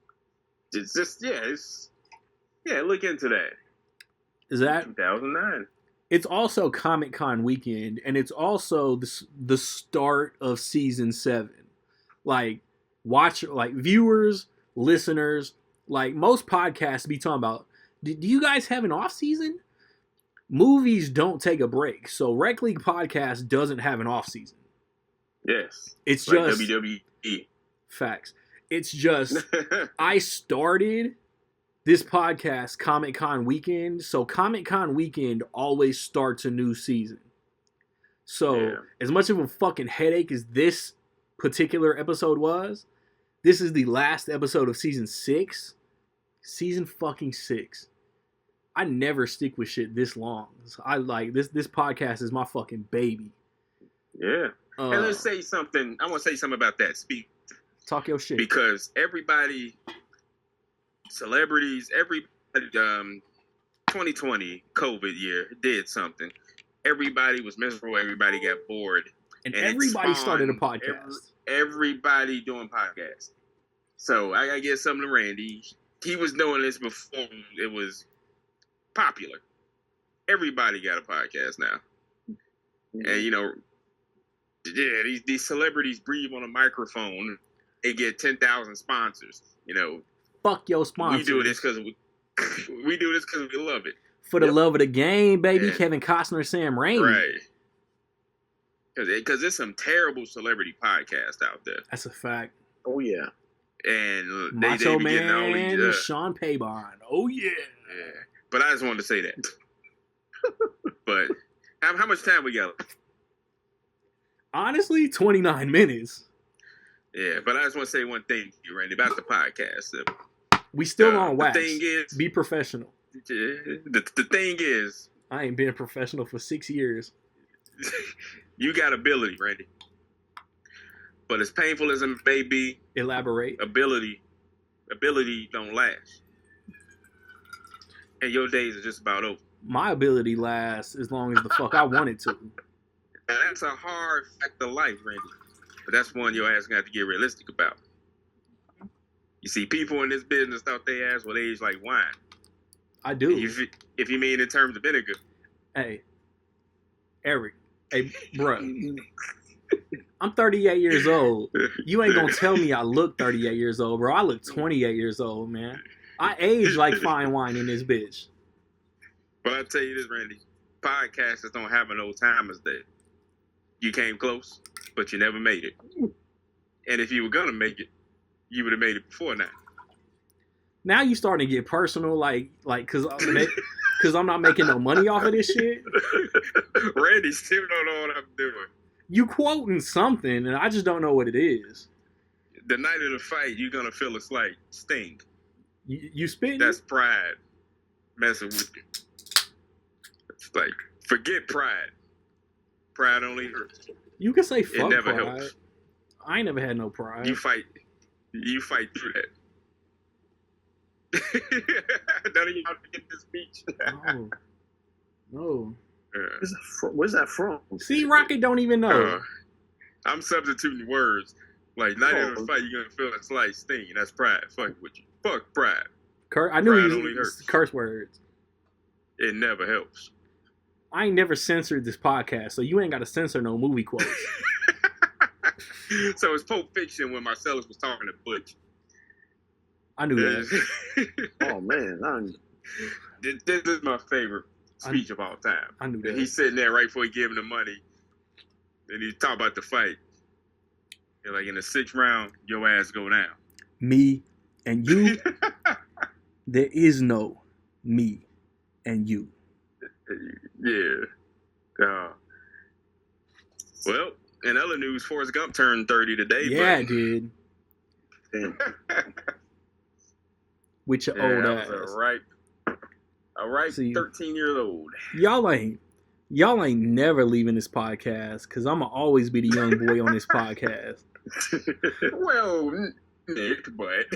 it's just look into that. Is that 2009? It's also Comic-Con weekend, and it's also the start of season 7. Like, viewers, listeners, like most podcasts be talking about, do you guys have an off season? Movies don't take a break, so Rec League Podcast doesn't have an off season. Yes, it's like just WWE. Facts. It's just I started this podcast Comic-Con weekend, so Comic-Con weekend always starts a new season. So as much of a fucking headache as this particular episode was, this is the last episode of season 6. Season fucking 6. I never stick with shit this long. I like this podcast is my fucking baby. Yeah. And let's say something. I want to say something about that. Talk your shit. Because everybody, celebrities, 2020 COVID year did something. Everybody was miserable. Everybody got bored. And everybody started a podcast. Everybody doing podcasts. So I got to give something to Randy. He was doing this before it was popular. Everybody got a podcast now. And, these celebrities breathe on a microphone. They get 10,000 sponsors. Fuck your sponsors. We do this because we love it. For the love of the game, baby. Yeah. Kevin Costner, Sam Raimi. Right. Because there's some terrible celebrity podcasts out there. That's a fact. Oh, yeah. And Macho they be getting Man, Sean Payborn. Oh, yeah. But I just wanted to say that. But how much time we got? Honestly, 29 minutes. Yeah, but I just want to say one thing to you, Randy, about the podcast. We still on wax. The thing is, be professional. The thing is, I ain't been a professional for 6 years. You got ability, Randy. But as painful as it may be, elaborate. Ability don't last. And your days are just about over. My ability lasts as long as the fuck I want it to. And that's a hard fact of life, Randy. But that's one your ass gonna have to get realistic about. You see, people in this business thought they ass would age like wine. I do. If you mean in terms of vinegar. Hey, Eric. Hey, bruh. I'm 38 years old. You ain't gonna tell me I look 38 years old, bro. I look 28 years old, man. I age like fine wine in this bitch. But I'll tell you this, Randy. Podcasters don't have an old timers day. You came close, but you never made it. And if you were gonna make it, you would have made it before now. Now you starting to get personal, like, cause I'm not making no money off of this shit. Randy still don't know what I'm doing. You quoting something, and I just don't know what it is. The night of the fight, you're gonna feel a slight sting. You spitting? That's pride messing with you. It's like, forget pride. Pride only hurts. You can say fuck it never pride. Helps. I ain't never had no pride. You fight through that. None of y'all get this speech. No. Where's that from? See, Rocket don't even know. I'm substituting words. Like, night of the fight, you're going to feel a slight sting. That's pride. Fuck with you. Fuck pride. I knew it was curse words. It never helps. I ain't never censored this podcast, so you ain't got to censor no movie quotes. So it's Pulp Fiction when Marcellus was talking to Butch. I knew that. Oh, man. This is my favorite speech of all time. I knew that. And he's sitting there right before he gave him the money. And he talk about the fight. And like in the 6th round, your ass go down. Me and you. There is no me and you. Yeah. Well, in other news, Forrest Gump turned 30 today. Yeah, it did. With your old ass. A ripe 13 years old. Y'all ain't never leaving this podcast because I'm going to always be the young boy on this podcast. Well, Nick, but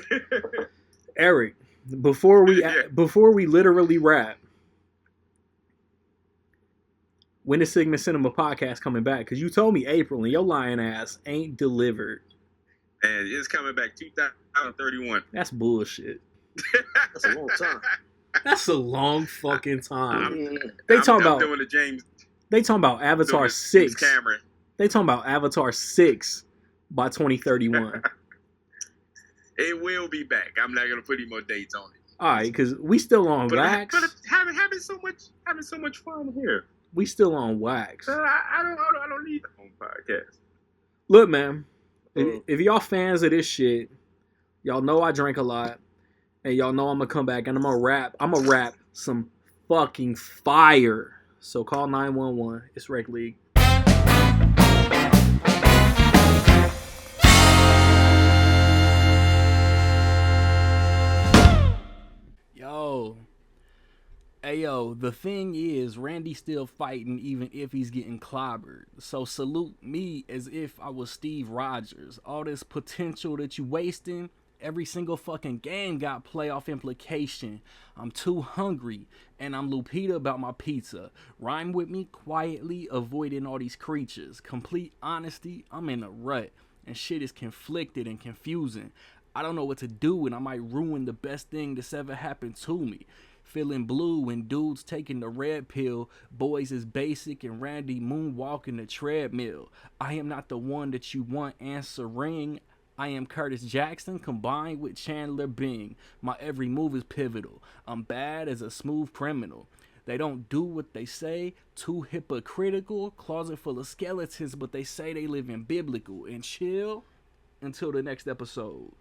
Eric, before we literally wrap, when is Sigma Cinema podcast coming back? Because you told me April and your lying ass ain't delivered. And it's coming back 2031. That's bullshit. That's a long time. That's a long fucking time. I'm doing the James. They talking about Avatar 6. Cameron. They talking about Avatar 6 by 2031. It will be back. I'm not gonna put any more dates on it. All right, because we still on wax. But having so much fun here. We still on wax. I don't need a home podcast. Look, man, if y'all fans of this shit, y'all know I drink a lot, and y'all know I'm gonna come back and I'm gonna rap some fucking fire. So call 911. It's Rec League. Yo, the thing is, Randy's still fighting even if he's getting clobbered. So salute me as if I was Steve Rogers. All this potential that you wasting, every single fucking game got playoff implication. I'm too hungry, and I'm Lupita about my pizza. Rhyme with me quietly, avoiding all these creatures. Complete honesty, I'm in a rut, and shit is conflicted and confusing. I don't know what to do, and I might ruin the best thing that's ever happened to me. Feeling blue when dudes taking the red pill. Boys is basic and Randy moonwalking the treadmill. I am not the one that you want answering. I am Curtis Jackson combined with Chandler Bing. My every move is pivotal. I'm bad as a smooth criminal. They don't do what they say, too hypocritical, closet full of skeletons, but they say they live in biblical. And chill until the next episode.